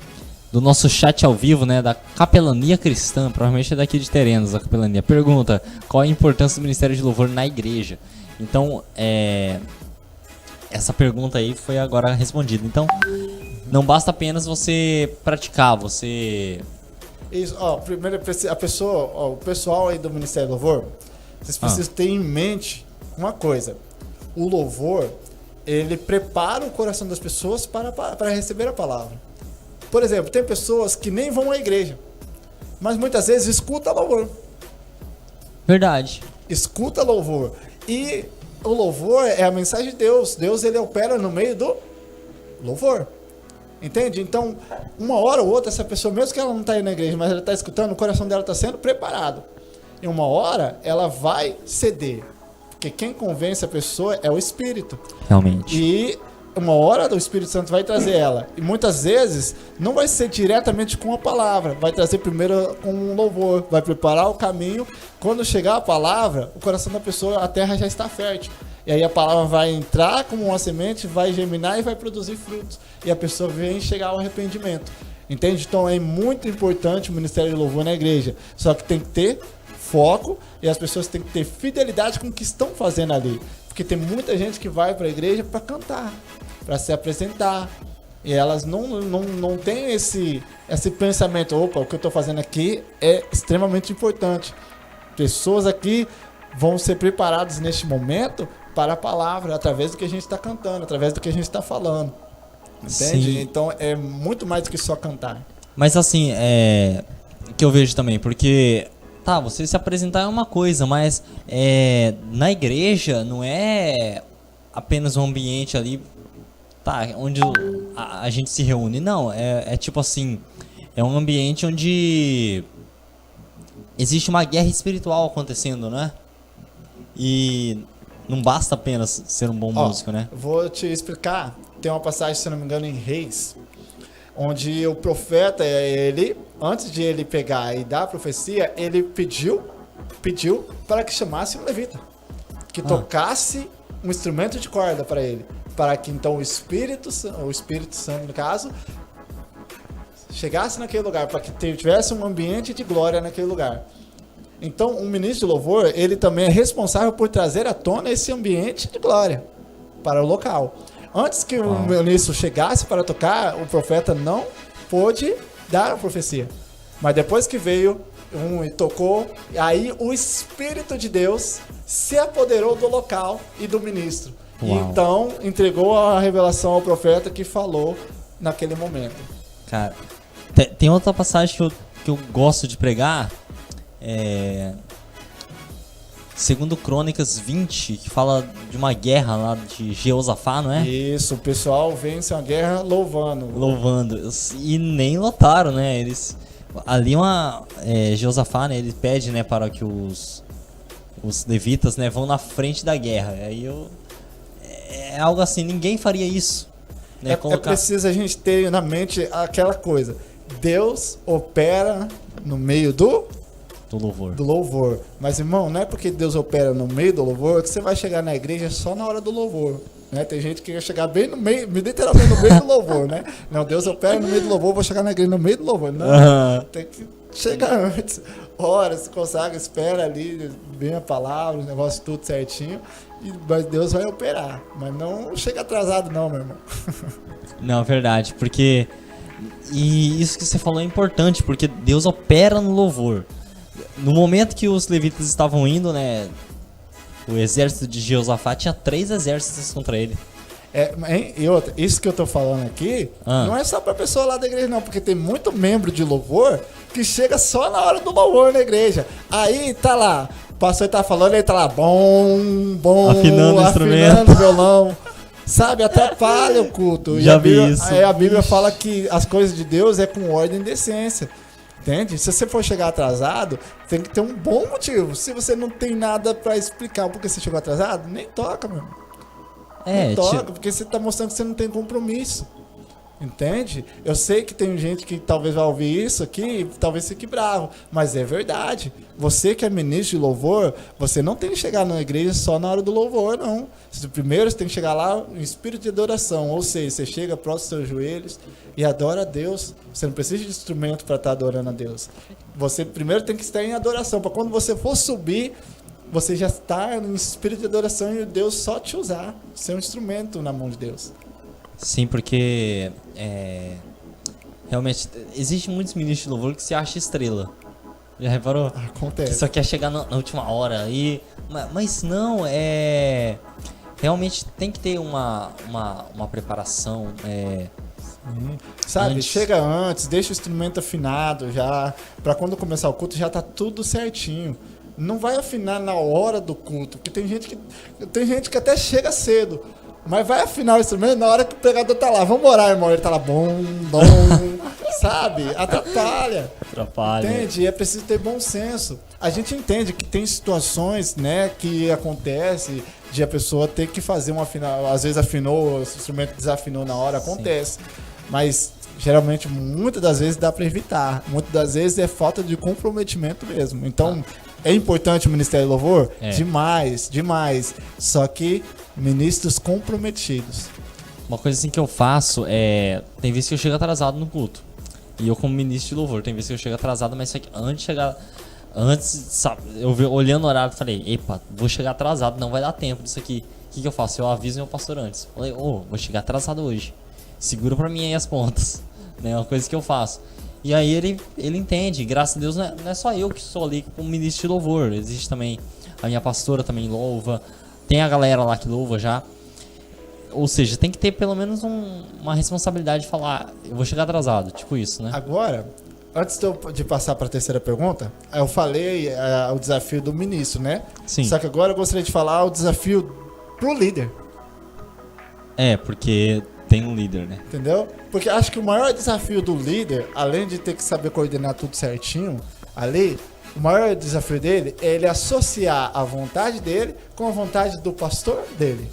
do nosso chat ao vivo, né, da Capelania Cristã, provavelmente é daqui de Terenos, a Capelania. Pergunta, qual a importância do Ministério de Louvor na igreja? Então, essa pergunta aí foi agora respondida. Então, não basta apenas você praticar, você... Isso, primeiro o pessoal aí do Ministério do Louvor, vocês precisam ter em mente uma coisa. O louvor, ele prepara o coração das pessoas para receber a palavra. Por exemplo, tem pessoas que nem vão à igreja, mas muitas vezes escuta louvor. Verdade. Escuta louvor. E o louvor é a mensagem de Deus. Deus ele opera no meio do louvor. Entende? Então, uma hora ou outra, essa pessoa, mesmo que ela não está indo na igreja, mas ela está escutando, o coração dela está sendo preparado. E uma hora, ela vai ceder. Porque quem convence a pessoa é o Espírito. Realmente. E uma hora o Espírito Santo vai trazer ela. E muitas vezes, não vai ser diretamente com a palavra. Vai trazer primeiro com um louvor. Vai preparar o caminho. Quando chegar a palavra, o coração da pessoa, a terra já está fértil. E aí a palavra vai entrar como uma semente, vai germinar e vai produzir frutos. E a pessoa vem chegar ao arrependimento. Entende? Então é muito importante o Ministério de Louvor na igreja. Só que tem que ter foco e as pessoas têm que ter fidelidade com o que estão fazendo ali. Porque tem muita gente que vai para a igreja para cantar, para se apresentar. E elas não têm esse pensamento, opa, o que eu estou fazendo aqui é extremamente importante. Pessoas aqui vão ser preparadas neste momento para a palavra, através do que a gente está cantando, através do que a gente está falando. Entende? Sim. Então é muito mais do que só cantar. Mas assim, que eu vejo também, porque você se apresentar é uma coisa, mas na igreja não é apenas um ambiente ali, onde a gente se reúne. Não, é tipo assim, é um ambiente onde existe uma guerra espiritual acontecendo, né? E não basta apenas ser um bom músico, né? Vou te explicar. Tem uma passagem, se não me engano, em Reis, onde o profeta, antes de ele pegar e dar a profecia, ele pediu para que chamasse um levita, que tocasse um instrumento de corda para ele, para que então o Espírito Santo, no caso, chegasse naquele lugar, para que tivesse um ambiente de glória naquele lugar. Então, um ministro de louvor, ele também é responsável por trazer à tona esse ambiente de glória para o local. Antes que o ministro chegasse para tocar, o profeta não pôde dar a profecia. Mas depois que veio e tocou, e aí o Espírito de Deus se apoderou do local e do ministro. E Uau. então entregou a revelação ao profeta que falou naquele momento. Cara, tem outra passagem que eu gosto de pregar, segundo Crônicas 20, que fala de uma guerra lá de Jeosafá, não é? Isso, o pessoal vence a guerra louvando. Louvando. E nem lotaram, né? Eles ali Jeosafá, né? Ele pede, né, para que os levitas, né, vão na frente da guerra. Aí é algo assim, ninguém faria isso, né? É preciso a gente ter na mente aquela coisa. Deus opera no meio do louvor. Mas, irmão, não é porque Deus opera no meio do louvor que você vai chegar na igreja só na hora do louvor. Né? Tem gente que quer chegar bem no meio, literalmente no meio do louvor, né? Não, Deus opera no meio do louvor, vou chegar na igreja no meio do louvor. Não, tem que chegar antes. Ora, se consagra, espera ali, vem a palavra, o negócio tudo certinho. Mas Deus vai operar. Mas não chega atrasado não, meu irmão. Não, verdade, porque... E isso que você falou é importante, porque Deus opera no louvor. No momento que os levitas estavam indo, né, o exército de Jeosafá tinha 3 exércitos contra ele. E outra, isso que eu tô falando aqui, não é só pra pessoa lá da igreja não, porque tem muito membro de louvor que chega só na hora do louvor na igreja. Aí tá lá, o pastor tá falando, ele tá lá, bom, afinando o instrumento, o violão. Sabe, atrapalha o culto. Já vi isso. Aí a Bíblia fala que as coisas de Deus é com ordem e decência. Entende? Se você for chegar atrasado, tem que ter um bom motivo. Se você não tem nada pra explicar o porquê você chegou atrasado, nem toca, meu irmão. Não toca, porque você tá mostrando que você não tem compromisso. Entende? Eu sei que tem gente que talvez vai ouvir isso aqui e talvez fique bravo, mas é verdade. Você que é ministro de louvor, você não tem que chegar na igreja só na hora do louvor, não. Primeiro você tem que chegar lá em espírito de adoração, ou seja, você chega próximo dos seus joelhos e adora a Deus. Você não precisa de instrumento para estar adorando a Deus. Você primeiro tem que estar em adoração, para quando você for subir, você já está em espírito de adoração e Deus só te usar, ser um instrumento na mão de Deus. Sim, porque realmente existe muitos ministros de louvor que se acha estrela. Já reparou? Acontece. Que só quer chegar na última hora. Mas não, realmente tem que ter uma preparação. Sabe, antes. Chega antes, deixa o instrumento afinado já, pra quando começar o culto já tá tudo certinho. Não vai afinar na hora do culto, porque tem gente que até chega cedo, mas vai afinar o instrumento na hora que o pregador tá lá. Vamos orar, irmão. Ele tá lá, bom, sabe? Atrapalha. Entende? É preciso ter bom senso. A gente entende que tem situações, né, que acontece de a pessoa ter que fazer uma afinal. Às vezes afinou, o instrumento desafinou na hora, acontece. Sim. Mas geralmente, muitas das vezes dá para evitar. Muitas das vezes é falta de comprometimento mesmo. Então, é importante o Ministério do Louvor? Demais, demais. Só que ministros comprometidos. Uma coisa assim que eu faço tem vezes que eu chego atrasado no culto. E eu como ministro de louvor, tem vezes que eu chego atrasado, mas só que sabe, eu olhando o horário, falei, epa, vou chegar atrasado, não vai dar tempo disso aqui. O que eu faço? Eu aviso meu pastor antes. Falei, vou chegar atrasado hoje. Segura pra mim aí as pontas. É uma coisa que eu faço. E aí ele entende, graças a Deus não é só eu que sou ali como ministro de louvor. Existe também, a minha pastora também louva, tem a galera lá que louva já. Ou seja, tem que ter pelo menos uma responsabilidade de falar, eu vou chegar atrasado, tipo isso, né? Agora, antes de passar para a terceira pergunta, eu falei o desafio do ministro, né? Sim. Só que agora eu gostaria de falar o desafio pro líder. Porque tem um líder, né? Entendeu? Porque acho que o maior desafio do líder, além de ter que saber coordenar tudo certinho ali, o maior desafio dele é ele associar a vontade dele com a vontade do pastor dele.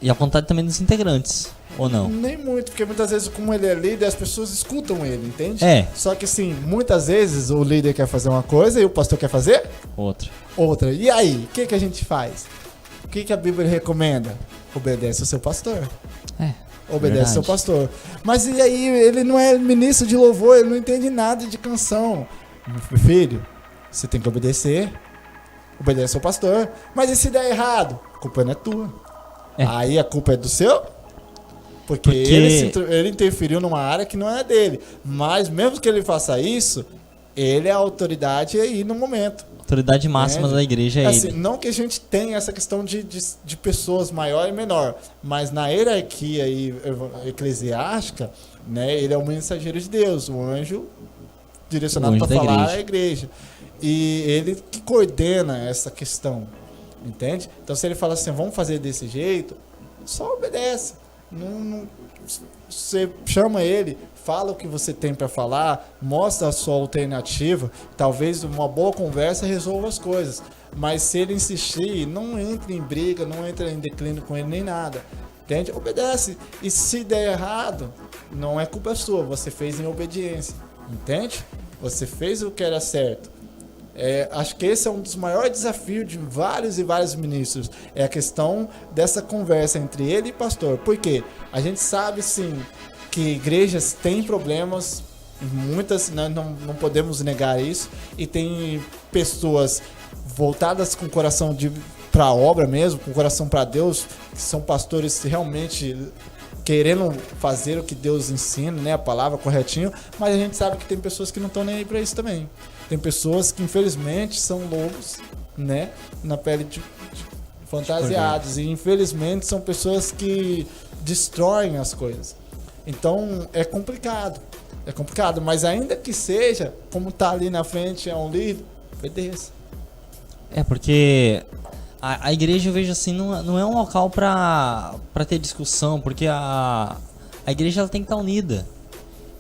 E a vontade também dos integrantes, ou não? Nem muito, porque muitas vezes, como ele é líder, as pessoas escutam ele, entende? Só que assim, muitas vezes o líder quer fazer uma coisa e o pastor quer fazer outra. E aí, o que a gente faz? O que a Bíblia recomenda? Obedece ao seu pastor. Obedece ao seu pastor. Mas e aí, ele não é ministro de louvor, ele não entende nada de canção. Meu filho, você tem que obedecer. Obedece ao pastor. Mas e se der errado? A culpa não é tua. Aí a culpa é do seu? Porque ele interferiu numa área que não é dele. Mas mesmo que ele faça isso, Ele é a autoridade aí no momento. Autoridade máxima da igreja é assim, ele. não que a gente tenha essa questão de pessoas maior e menor, mas na hierarquia eclesiástica, né, ele é o mensageiro de Deus, o anjo direcionado para falar à igreja. E ele que coordena essa questão, entende? Então se ele fala assim, vamos fazer desse jeito, só obedece. Você chama ele, fala o que você tem para falar, mostra a sua alternativa, talvez uma boa conversa resolva as coisas. Mas se ele insistir, não entre em briga, não entre em declínio com ele nem nada. Entende? Obedece. E se der errado, não é culpa sua, você fez em obediência. Entende? Você fez o que era certo. Acho que esse é um dos maiores desafios de vários e vários ministros. É a questão dessa conversa entre ele e pastor. Por quê? A gente sabe sim que igrejas têm problemas, muitas, nós não podemos negar isso, e tem pessoas voltadas com o coração para a obra mesmo, com o coração para Deus, que são pastores realmente querendo fazer o que Deus ensina, né, a palavra corretinho, mas a gente sabe que tem pessoas que não estão nem aí para isso também. Tem pessoas que infelizmente são lobos, né, na pele de fantasiados, e infelizmente são pessoas que destroem as coisas. Então é complicado, mas ainda que seja, como tá ali na frente é um líder, obedeça. Porque a igreja, eu vejo assim, não é um local pra ter discussão, porque a igreja ela tem que estar unida.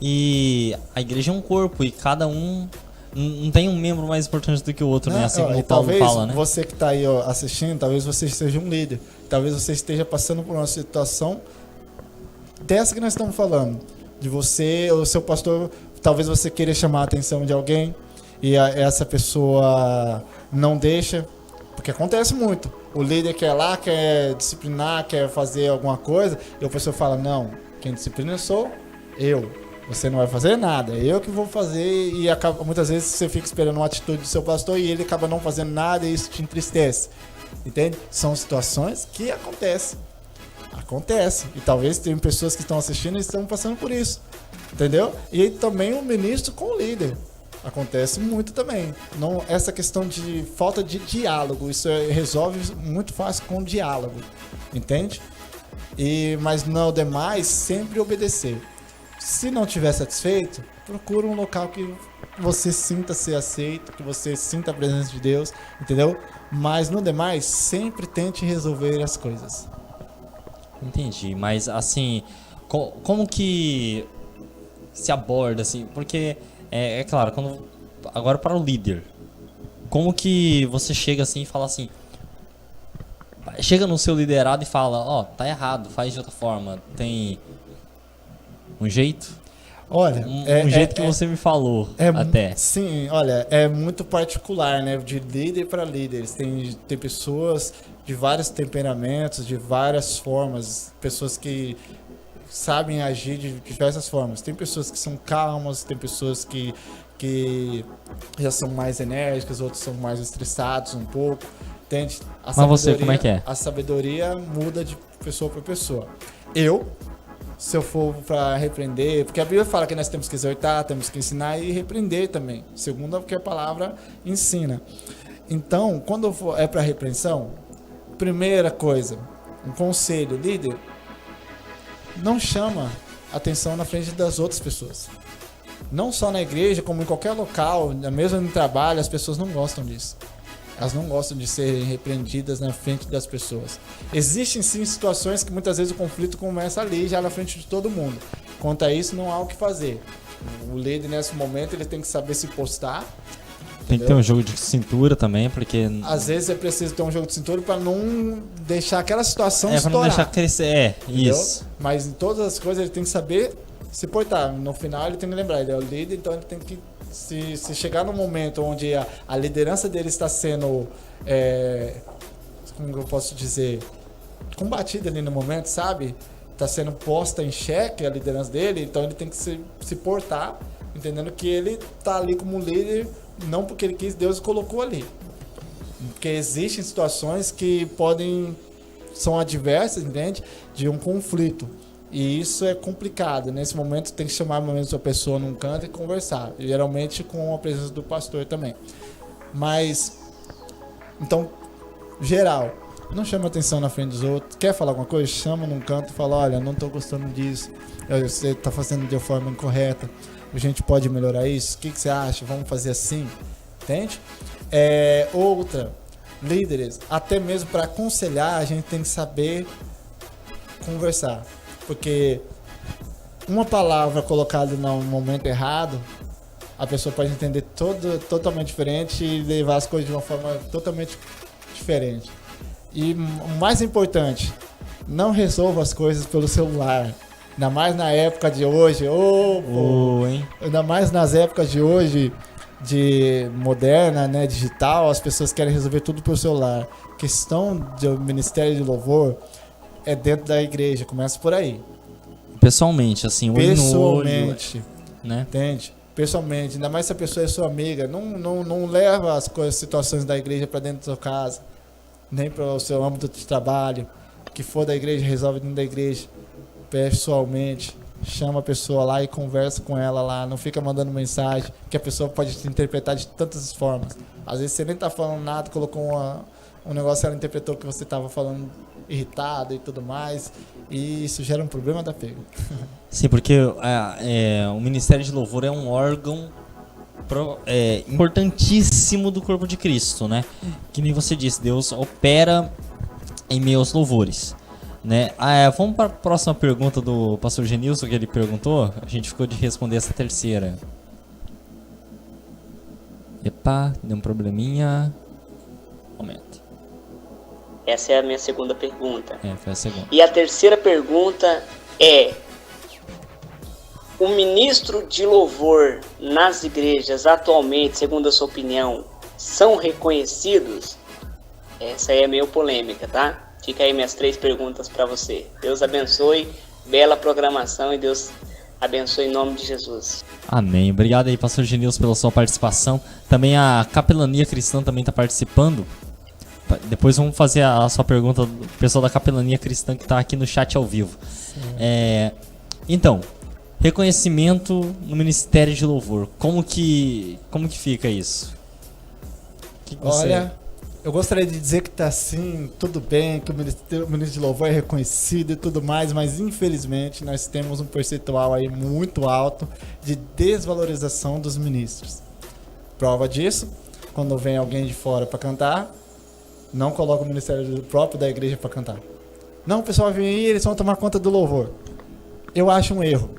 E a igreja é um corpo, e cada um não tem um membro mais importante do que o outro, né? Assim como o Paulo fala, né? Você que está aí assistindo, talvez você seja um líder, talvez você esteja passando por uma situação dessa que nós estamos falando, de você, o seu pastor, talvez você queira chamar a atenção de alguém e essa pessoa não deixa, porque acontece muito. O líder quer lá, quer disciplinar, quer fazer alguma coisa, e o professor fala, não, quem disciplina sou eu. Você não vai fazer nada, é eu que vou fazer, e muitas vezes você fica esperando uma atitude do seu pastor e ele acaba não fazendo nada e isso te entristece. Entende? São situações que acontecem. E talvez tenham pessoas que estão assistindo e estão passando por isso. Entendeu? E também o ministro com o líder. Acontece muito também. Essa questão de falta de diálogo, isso resolve muito fácil com diálogo. Entende? Mas no demais, sempre obedecer. Se não estiver satisfeito, procura um local que você sinta ser aceito, que você sinta a presença de Deus, entendeu? Mas no demais, sempre tente resolver as coisas. Entendi, mas assim, como que se aborda assim? Porque é claro, agora para o líder, como que você chega assim e fala assim, chega no seu liderado e fala, tá errado, faz de outra forma, tem um jeito? Olha, um jeito que você me falou até. Sim, olha, é muito particular, né? De líder para líderes. Tem pessoas de vários temperamentos, de várias formas, pessoas que sabem agir de diversas formas. Tem pessoas que são calmas, tem pessoas que já são mais enérgicas, outros são mais estressados um pouco. Entende? Mas você, como é que é? A sabedoria muda de pessoa para pessoa. Se eu for para repreender, porque a Bíblia fala que nós temos que exortar, temos que ensinar e repreender também, segundo o que a palavra ensina. Então, quando é para repreensão, primeira coisa, um conselho, líder, não chama atenção na frente das outras pessoas. Não só na igreja, como em qualquer local, mesmo no trabalho, as pessoas não gostam disso. Elas não gostam de serem repreendidas na frente das pessoas. Existem sim situações que muitas vezes o conflito começa ali, já na frente de todo mundo. Quanto a isso, não há o que fazer. O líder, nesse momento, ele tem que saber se postar. Tem que ter um jogo de cintura também, porque... Às vezes é preciso ter um jogo de cintura para não deixar aquela situação estourar. Para não deixar crescer, isso. Mas em todas as coisas ele tem que saber se portar. No final ele tem que lembrar, ele é o líder, então ele tem que... Se chegar no momento onde a liderança dele está sendo, como eu posso dizer, combatida ali no momento, sabe? Está sendo posta em xeque a liderança dele, então ele tem que se portar, entendendo que ele está ali como líder, não porque ele quis, Deus colocou ali. Porque existem situações que são adversas, entende? De um conflito. E isso é complicado. Nesse momento tem que chamar mesmo a pessoa num canto e conversar. Geralmente com a presença do pastor também. Mas, então, geral, não chama atenção na frente dos outros. Quer falar alguma coisa? Chama num canto e fala, olha, não estou gostando disso. Você está fazendo de forma incorreta. A gente pode melhorar isso? O que você acha? Vamos fazer assim? Entende? Outra, líderes, até mesmo para aconselhar, a gente tem que saber conversar. Porque uma palavra colocada no momento errado, a pessoa pode entender totalmente diferente e levar as coisas de uma forma totalmente diferente. E o mais importante, não resolva as coisas pelo celular. Ainda mais na época de hoje, ainda mais nas épocas de hoje, de moderna, né, digital, as pessoas querem resolver tudo pelo celular. Questão do ministério de louvor é dentro da igreja, começa por aí. Pessoalmente, assim, olho no olho, né? Entende? Pessoalmente, ainda mais se a pessoa é sua amiga, não leva as situações da igreja para dentro da sua casa, nem para o seu âmbito de trabalho. O que for da igreja, resolve dentro da igreja, pessoalmente. Chama a pessoa lá e conversa com ela lá, não fica mandando mensagem, que a pessoa pode te interpretar de tantas formas. Às vezes você nem tá falando nada, colocou um negócio, ela interpretou que você estava falando irritado e tudo mais, e isso gera um problema da pega. Sim, porque o Ministério de Louvor é um órgão importantíssimo do corpo de Cristo, né? Que nem você disse, Deus opera em meio aos louvores, né? Vamos para a próxima pergunta do pastor Genilson, que ele perguntou. A gente ficou de responder essa terceira. Epa, deu um probleminha. Momento. Essa é a minha segunda pergunta. Foi a segunda. E a terceira pergunta é: o ministro de louvor nas igrejas atualmente, segundo a sua opinião, são reconhecidos? Essa aí é meio polêmica, tá? Fica aí minhas 3 perguntas para você. Deus abençoe, bela programação e Deus abençoe em nome de Jesus. Amém. Obrigado aí, pastor Genilson, pela sua participação. Também a Capelania Cristã também está participando. Depois vamos fazer a sua pergunta do pessoal da Capelania Cristã que está aqui no chat ao vivo. Então, reconhecimento no Ministério de Louvor. Como que fica isso? Olha, eu gostaria de dizer que está assim, tudo bem, que o ministro de louvor é reconhecido e tudo mais, mas infelizmente nós temos um percentual aí muito alto de desvalorização dos ministros. Prova disso, quando vem alguém de fora para cantar, não coloca o ministério próprio da igreja para cantar. Não, o pessoal vem aí, eles vão tomar conta do louvor. Eu acho um erro.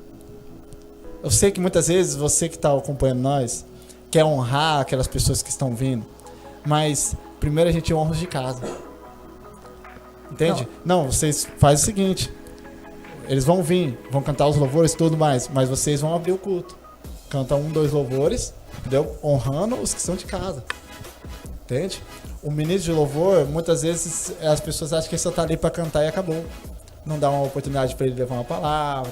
Eu sei que muitas vezes você que está acompanhando nós quer honrar aquelas pessoas que estão vindo, mas primeiro a gente honra os de casa. Entende? Não, vocês fazem o seguinte: eles vão vir, vão cantar os louvores e tudo mais, mas vocês vão abrir o culto. Canta 1, 2 louvores, entendeu? Honrando os que são de casa. Entende? O ministro de louvor, muitas vezes as pessoas acham que ele só está ali para cantar e acabou. Não dá uma oportunidade para ele levar uma palavra,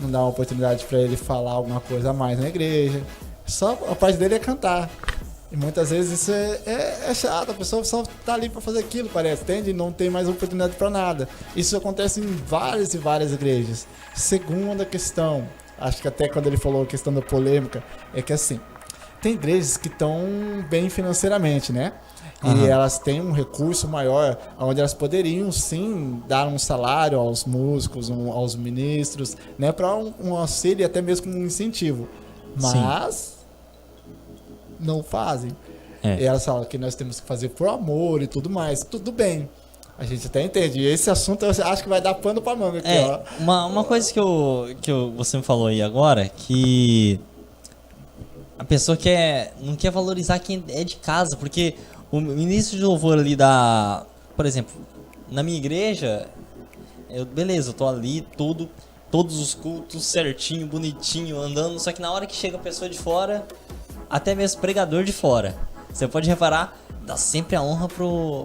não dá uma oportunidade para ele falar alguma coisa a mais na igreja. Só a parte dele é cantar. E muitas vezes isso é chato, a pessoa só tá ali para fazer aquilo, parece, entende? E não tem mais oportunidade para nada. Isso acontece em várias e várias igrejas. Segunda questão, acho que até quando ele falou a questão da polêmica, é que assim, tem igrejas que estão bem financeiramente, né? E elas têm um recurso maior, onde elas poderiam sim dar um salário aos músicos, aos ministros, né? Para um auxílio e até mesmo um incentivo. Mas não fazem. E elas falam que nós temos que fazer por amor e tudo mais. Tudo bem. A gente até entende. E esse assunto eu acho que vai dar pano pra manga aqui, ó. Uma coisa que você me falou aí agora, que a pessoa não quer valorizar quem é de casa, porque o ministro de louvor ali por exemplo, na minha igreja, beleza, eu tô ali todos os cultos certinho, bonitinho, andando, só que na hora que chega a pessoa de fora, até mesmo pregador de fora, você pode reparar, dá sempre a honra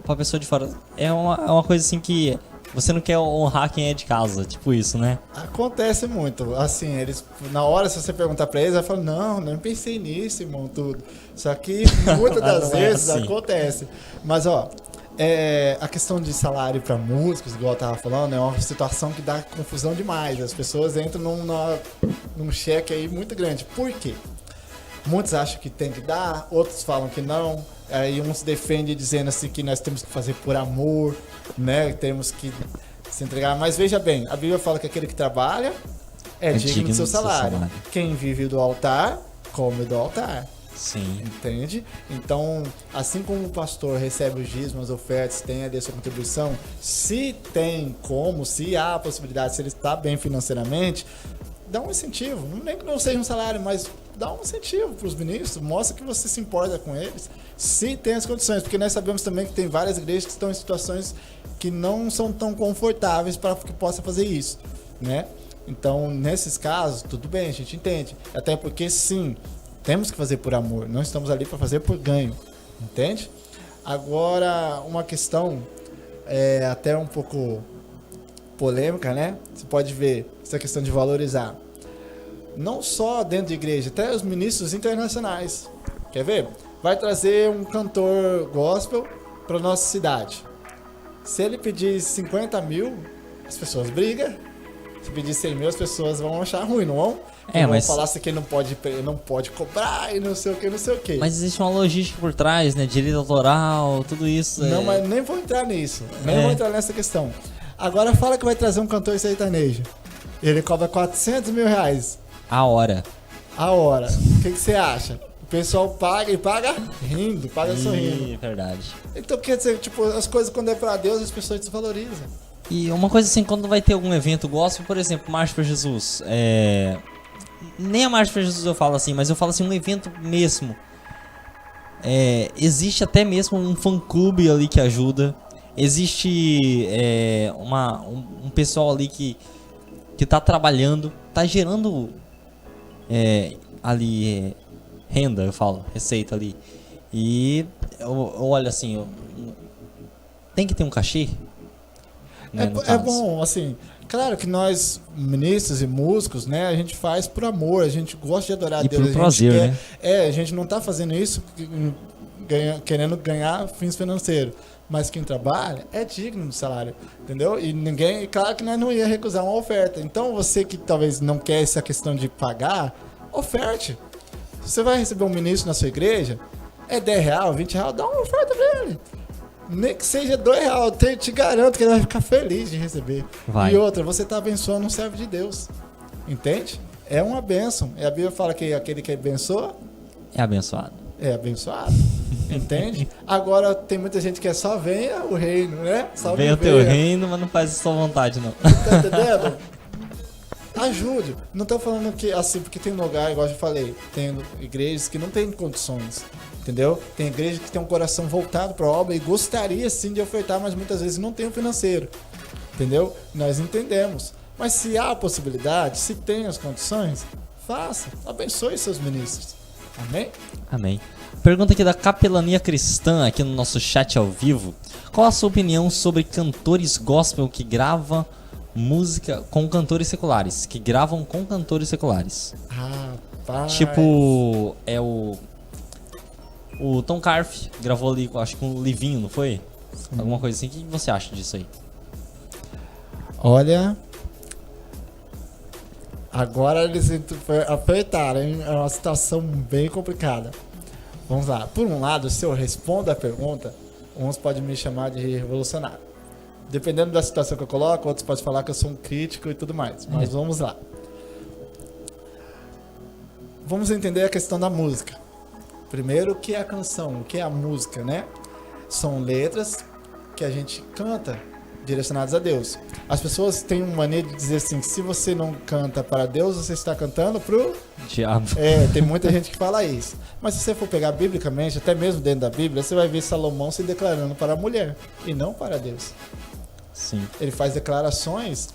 pra pessoa de fora. É uma coisa assim que você não quer honrar quem é de casa, tipo isso, né? Acontece muito, assim, eles, na hora, se você perguntar pra eles, eles falam, não pensei nisso, irmão, tudo. Só que muitas das vezes assim acontece. Mas, ó, A questão de salário para músicos, igual eu tava falando, é uma situação que dá confusão demais. As pessoas entram num cheque aí muito grande. Por quê? Muitos acham que tem que dar, outros falam que não. Aí uns defendem dizendo assim que nós temos que fazer por amor, né? Temos que se entregar. Mas veja bem, a Bíblia fala que aquele que trabalha é digno do seu salário. Quem vive do altar, come do altar. Sim. Entende? Então, assim como o pastor recebe os dízimos, as ofertas, tem ali a sua contribuição, se tem como, se há a possibilidade, se ele está bem financeiramente, dá um incentivo. Nem que não seja um salário, mas dá um incentivo para os ministros, mostra que você se importa com eles, se tem as condições, porque nós sabemos também que tem várias igrejas que estão em situações que não são tão confortáveis para que possa fazer isso, né? Então, nesses casos, tudo bem, a gente entende. Até porque, sim, temos que fazer por amor, não estamos ali para fazer por ganho, entende? Agora, uma questão até um pouco polêmica, né? Você pode ver essa questão de valorizar. Não só dentro de igreja, até os ministros internacionais. Quer ver? Vai trazer um cantor gospel para nossa cidade. Se ele pedir 50 mil, as pessoas brigam. Se pedir 100 mil, as pessoas vão achar ruim, não vão? Vão falar assim que ele não pode cobrar e não sei o que, não sei o que. Mas existe uma logística por trás, né? Direito autoral, tudo isso. Não, mas nem vou entrar nisso. Nem vou entrar nessa questão. Agora fala que vai trazer um cantor sertanejo. Ele cobra 400 mil reais. A hora. O que você acha? O pessoal paga e paga rindo, paga sorrindo. Verdade. Então quer dizer, tipo, as coisas quando é pra Deus, as pessoas desvalorizam. E uma coisa assim, quando vai ter algum evento gospel, por exemplo, Marcha para Jesus, nem a Marcha para Jesus eu falo assim, mas eu falo assim, um evento mesmo. Existe até mesmo um fã-clube ali que ajuda. Existe um pessoal ali que tá trabalhando, tá gerando ali renda, eu falo, receita ali. E eu olho assim, tem que ter um cachê. Né, é bom, assim, claro que nós, ministros e músicos, né, a gente faz por amor, a gente gosta de adorar a Deus. E por prazer, né? A gente não tá fazendo isso querendo ganhar fins financeiros, mas quem trabalha é digno do salário, entendeu? E claro que nós não ia recusar uma oferta. Então você que talvez não quer essa questão de pagar, oferte. Você vai receber um ministro na sua igreja, é 10 reais, 20 reais, dá uma oferta pra ele. Nem que seja 2 reais, eu te garanto que ele vai ficar feliz de receber. Vai. E outra, você está abençoando um servo de Deus. Entende? É uma bênção. E a Bíblia fala que aquele que abençoa é abençoado. É abençoado. Entende? Agora tem muita gente que só venha o reino, né? Só venha o teu reino, mas não faz a sua vontade, não. Tá entendendo? Ajude. Não tô falando que assim, porque tem lugar, igual eu já falei, tem igrejas que não tem condições. Entendeu? Tem igreja que tem um coração voltado para a obra e gostaria sim de ofertar, mas muitas vezes não tem o financeiro. Entendeu? Nós entendemos. Mas se há a possibilidade, se tem as condições, faça. Abençoe seus ministros. Amém? Amém. Pergunta aqui da Capelania Cristã, aqui no nosso chat ao vivo. Qual a sua opinião sobre cantores gospel que gravam música com cantores seculares? Que gravam com cantores seculares. Rapaz. Tipo, o Tom Carf gravou ali, acho que com o Livinho, não foi? Sim. Alguma coisa assim. O que você acha disso aí? Olha, agora eles apertaram, hein? É uma situação bem complicada. Vamos lá. Por um lado, se eu respondo a pergunta, uns podem me chamar de revolucionário. Dependendo da situação que eu coloco, outros podem falar que eu sou um crítico e tudo mais. Mas vamos lá. Vamos entender a questão da música. Primeiro, o que é a canção? O que é a música, né? São letras que a gente canta direcionadas a Deus. As pessoas têm uma maneira de dizer assim, se você não canta para Deus, você está cantando pro diabo. Tem muita gente que fala isso. Mas se você for pegar biblicamente, até mesmo dentro da Bíblia, você vai ver Salomão se declarando para a mulher e não para Deus. Sim. Ele faz declarações.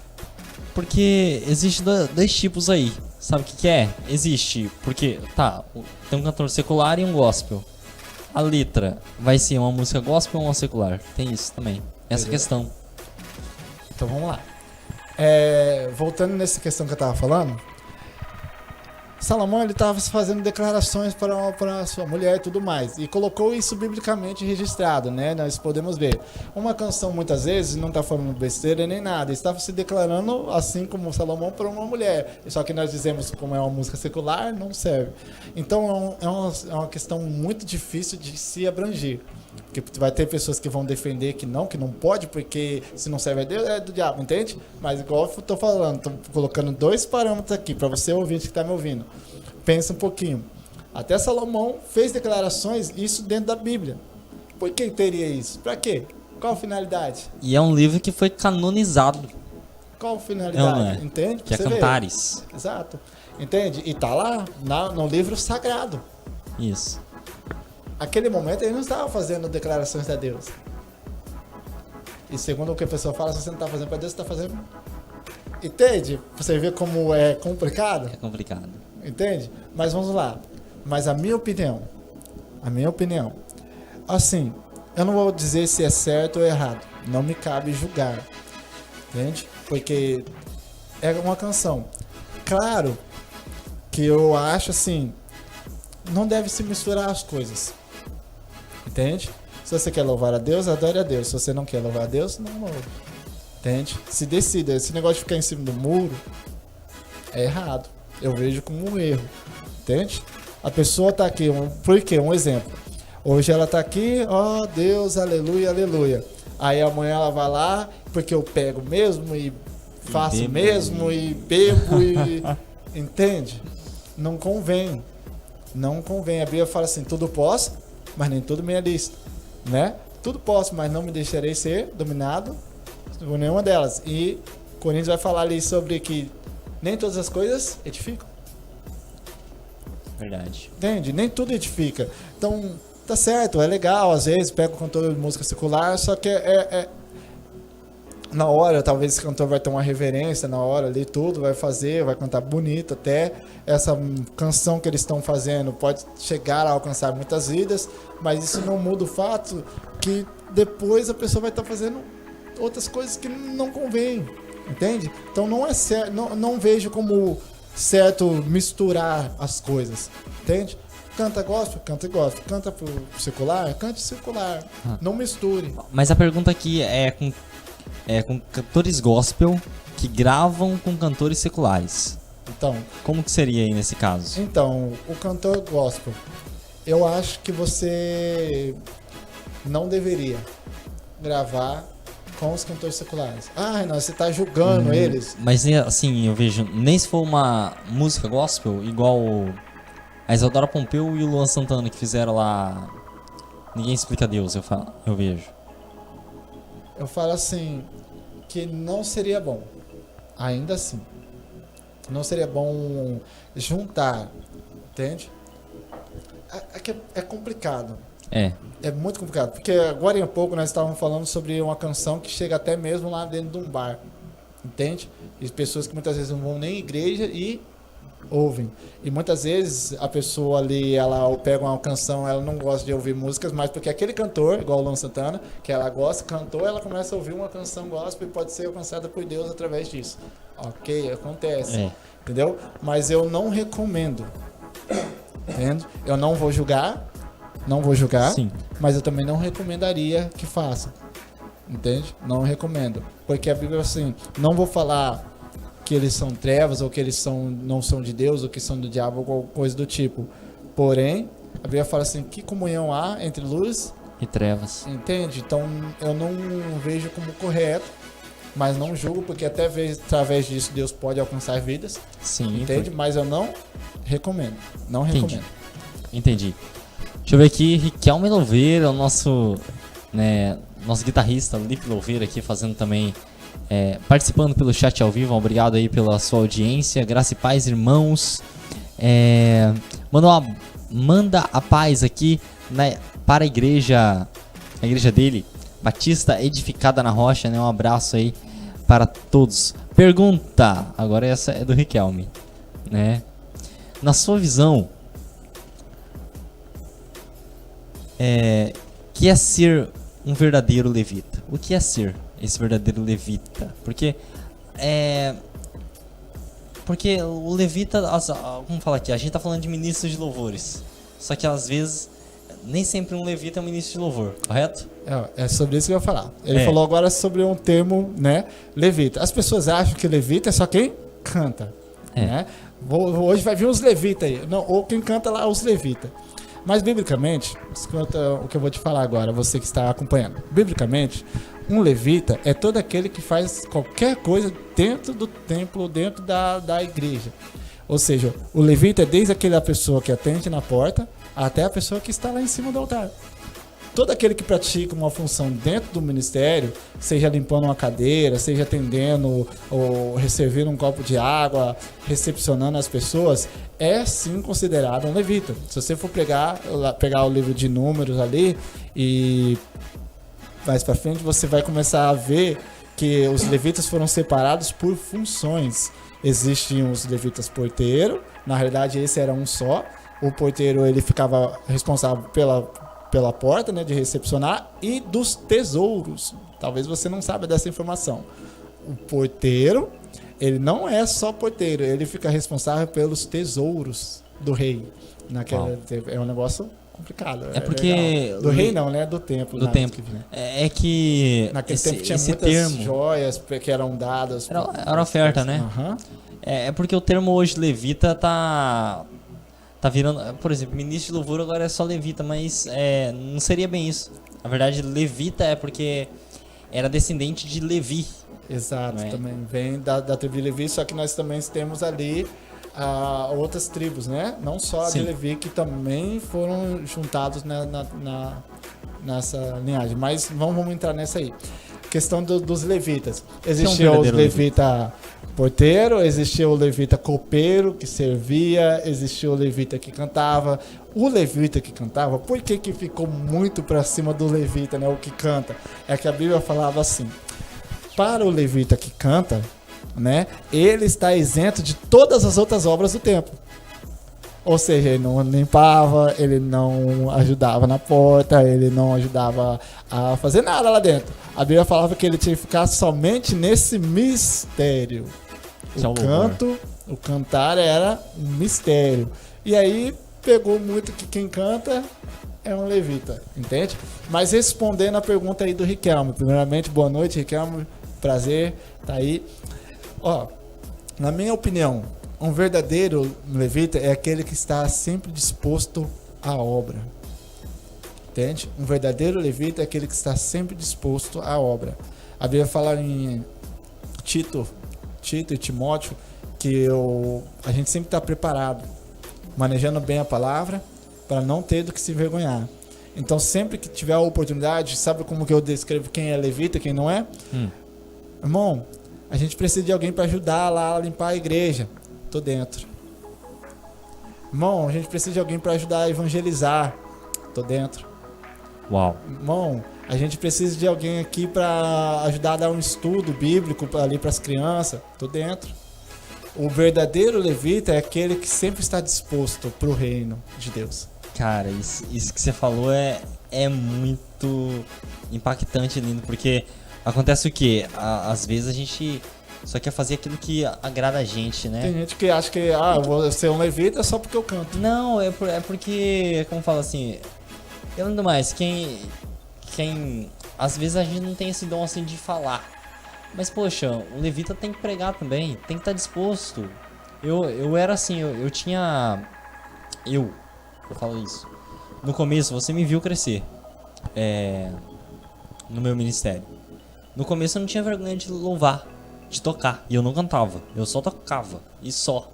Porque existe dois tipos aí. Sabe o que é? Existe, porque, tem um cantor secular e um gospel. A letra vai ser uma música gospel ou uma secular? Tem isso também. Essa questão. Então vamos lá. Voltando nessa questão que eu tava falando. Salomão, ele estava fazendo declarações para a sua mulher e tudo mais. E colocou isso biblicamente registrado, né? Nós podemos ver. Uma canção, muitas vezes, não está falando besteira nem nada. Ele estava se declarando, assim como Salomão, para uma mulher. Só que nós dizemos, como é uma música secular, não serve. Então, é uma questão muito difícil de se abranger. Porque vai ter pessoas que vão defender que não pode, porque se não serve a Deus, é do diabo, entende? Mas igual eu tô falando, tô colocando 2 parâmetros aqui, para você ouvinte que está me ouvindo. Pensa um pouquinho. Até Salomão fez declarações, isso dentro da Bíblia. Por que teria isso? Para quê? Qual a finalidade? E é um livro que foi canonizado. Qual a finalidade? Não é? Entende? Que é Você vê? Cantares. Exato. Entende? E tá lá no livro sagrado. Isso. Aquele momento ele não estava fazendo declarações a Deus. E segundo o que a pessoa fala, se você não está fazendo para Deus, você está fazendo... Entende? Você vê como é complicado? É complicado. Entende? Mas vamos lá. Mas a minha opinião, assim, eu não vou dizer se é certo ou errado. Não me cabe julgar. Entende? Porque é uma canção. Claro que eu acho assim, não deve se misturar as coisas. Entende? Se você quer louvar a Deus, adore a Deus. Se você não quer louvar a Deus, não louve. Entende? Se decida. Esse negócio de ficar em cima do muro é errado. Eu vejo como um erro. Entende? A pessoa tá aqui, por quê? Um exemplo. Hoje ela tá aqui, ó Deus, aleluia, aleluia. Aí amanhã ela vai lá, porque eu pego mesmo e faço bebo. mesmo e bebo e... Entende? Não convém. Não convém. A Bíblia fala assim, tudo posso, mas nem tudo me é lícito, né? Tudo posso, mas não me deixarei ser dominado por nenhuma delas. E Coríntios vai falar ali sobre que nem todas as coisas edificam. Verdade. Entende? Nem tudo edifica. Então, tá certo, é legal, às vezes pega o cantor de música secular, só que na hora, talvez esse cantor vai ter uma reverência na hora ali, tudo, vai fazer, vai cantar bonito até. Essa canção que eles estão fazendo pode chegar a alcançar muitas vidas, mas isso não muda o fato que depois a pessoa vai estar fazendo outras coisas que não convém, entende? Então não é certo, não vejo como certo misturar as coisas, entende? Canta gospel, canta gospel. Canta pro secular, cante secular. Não misture. Mas a pergunta aqui é com cantores gospel que gravam com cantores seculares. Como que seria aí nesse caso? Então, o cantor gospel, eu acho que você não deveria gravar com os cantores seculares. Ah, Renan, você tá julgando eles. Mas assim, eu vejo, nem se for uma música gospel, igual a Isadora Pompeu e o Luan Santana que fizeram lá Ninguém Explica Deus, eu vejo. Eu falo assim, que não seria bom, ainda assim, não seria bom juntar, entende? É complicado. É muito complicado, porque agora há pouco nós estávamos falando sobre uma canção que chega até mesmo lá dentro de um bar, entende? E pessoas que muitas vezes não vão nem à igreja e ouvem. E muitas vezes a pessoa ali, ela pega uma canção, ela não gosta de ouvir músicas, mas porque aquele cantor, igual o Luan Santana, que ela gosta, cantou, ela começa a ouvir uma canção gospel e pode ser alcançada por Deus através disso. Ok, acontece. Entendeu? Mas eu não recomendo. Entende? Eu não vou julgar, Sim. mas eu também não recomendaria que faça. Entende? Não recomendo. Porque a Bíblia assim, não vou falar que eles são trevas, ou que eles não são de Deus, ou que são do diabo, ou qualquer coisa do tipo. Porém, a Bíblia fala assim, que comunhão há entre luz e trevas. Entende? Então, eu não vejo como correto, mas não julgo, porque até através disso Deus pode alcançar vidas. Sim. Entende? Mas eu não recomendo. Não recomendo. Entendi. Deixa eu ver aqui, Riquelme Louveira, o nosso guitarrista, Lipe Louveira aqui, fazendo também... participando pelo chat ao vivo, obrigado aí pela sua audiência, graça e paz, irmãos. Manda a paz aqui para a igreja dele, Batista Edificada na Rocha, né? Um abraço aí para todos. Pergunta, agora essa é do Riquelme, né? Na sua visão, que é ser um verdadeiro levita? O que é ser esse verdadeiro levita? Porque Porque o levita, vamos falar aqui, a gente tá falando de ministros de louvores. Só que às vezes, nem sempre um levita é um ministro de louvor, correto? É sobre isso que eu ia falar. Ele falou agora sobre um termo, né? Levita. As pessoas acham que levita é só quem canta. Né? Hoje vai vir os levitas aí. Não, ou quem canta lá, os levitas. Mas, biblicamente, escuta o que eu vou te falar agora, você que está acompanhando. Biblicamente, um levita é todo aquele que faz qualquer coisa dentro do templo, dentro da igreja. Ou seja, o levita é desde aquela pessoa que atende na porta até a pessoa que está lá em cima do altar. Todo aquele que pratica uma função dentro do ministério, seja limpando uma cadeira, seja atendendo ou recebendo um copo de água, recepcionando as pessoas, é sim considerado um levita. Se você for pegar o livro de Números ali e mais pra frente, você vai começar a ver que os levitas foram separados por funções. Existiam os levitas porteiro, na realidade esse era um só. O porteiro ele ficava responsável pela porta, né, de recepcionar, e dos tesouros. Talvez você não saiba dessa informação. O porteiro, ele não é só porteiro, ele fica responsável pelos tesouros do rei. É um negócio complicado. É porque... Do rei não, né? Do templo. Do templo. É que... Naquele tempo tinha muitas joias que eram dadas. Era oferta, né? Uhum. É porque o termo hoje levita tá virando... Por exemplo, ministro de louvor agora é só levita, mas não seria bem isso. Na verdade, levita é porque era descendente de Levi. Exato, também vem da tribo de Levi, só que nós também temos ali outras tribos, né? Não só a de Levi, que também foram juntados nessa linhagem. Mas vamos entrar nessa aí. Questão dos levitas. Existia os levita porteiro, existia o levita copeiro, que servia, existia o levita que cantava. O levita que cantava, por que ficou muito para cima do levita, né? O que canta? É que a Bíblia falava assim: para o levita que canta, né, ele está isento de todas as outras obras do templo. Ou seja, ele não limpava, ele não ajudava na porta, ele não ajudava a fazer nada lá dentro. A Bíblia falava que ele tinha que ficar somente nesse mistério. O cantar era um mistério. E aí pegou muito que quem canta é um levita, entende? Mas respondendo a pergunta aí do Riquelme, primeiramente, boa noite, Riquelme, prazer, tá aí. Ó, na minha opinião, um verdadeiro levita é aquele que está sempre disposto à obra. Entende? Um verdadeiro levita é aquele que está sempre disposto à obra. A Bíblia fala em Tito e Timóteo que a gente sempre está preparado, manejando bem a palavra, para não ter do que se envergonhar. Então, sempre que tiver a oportunidade, sabe como que eu descrevo quem é levita e quem não é? Irmão, a gente precisa de alguém para ajudar lá a limpar a igreja. Tô dentro. Irmão, a gente precisa de alguém para ajudar a evangelizar. Tô dentro. Uau. Irmão, a gente precisa de alguém aqui para ajudar a dar um estudo bíblico ali para as crianças. Tô dentro. O verdadeiro levita é aquele que sempre está disposto para o reino de Deus. Cara, isso que você falou é muito impactante e lindo, porque acontece o quê? Às vezes a gente só quer fazer aquilo que agrada a gente, né? Tem gente que acha que eu vou ser um levita só porque eu canto. Não, é porque, como fala assim, e além do mais, quem às vezes a gente não tem esse dom assim de falar. Mas poxa, o levita tem que pregar também, tem que estar disposto. Eu era assim, eu falo isso. No começo você me viu crescer no meu ministério. No começo eu não tinha vergonha de louvar, de tocar, e eu não cantava, eu só tocava, e só.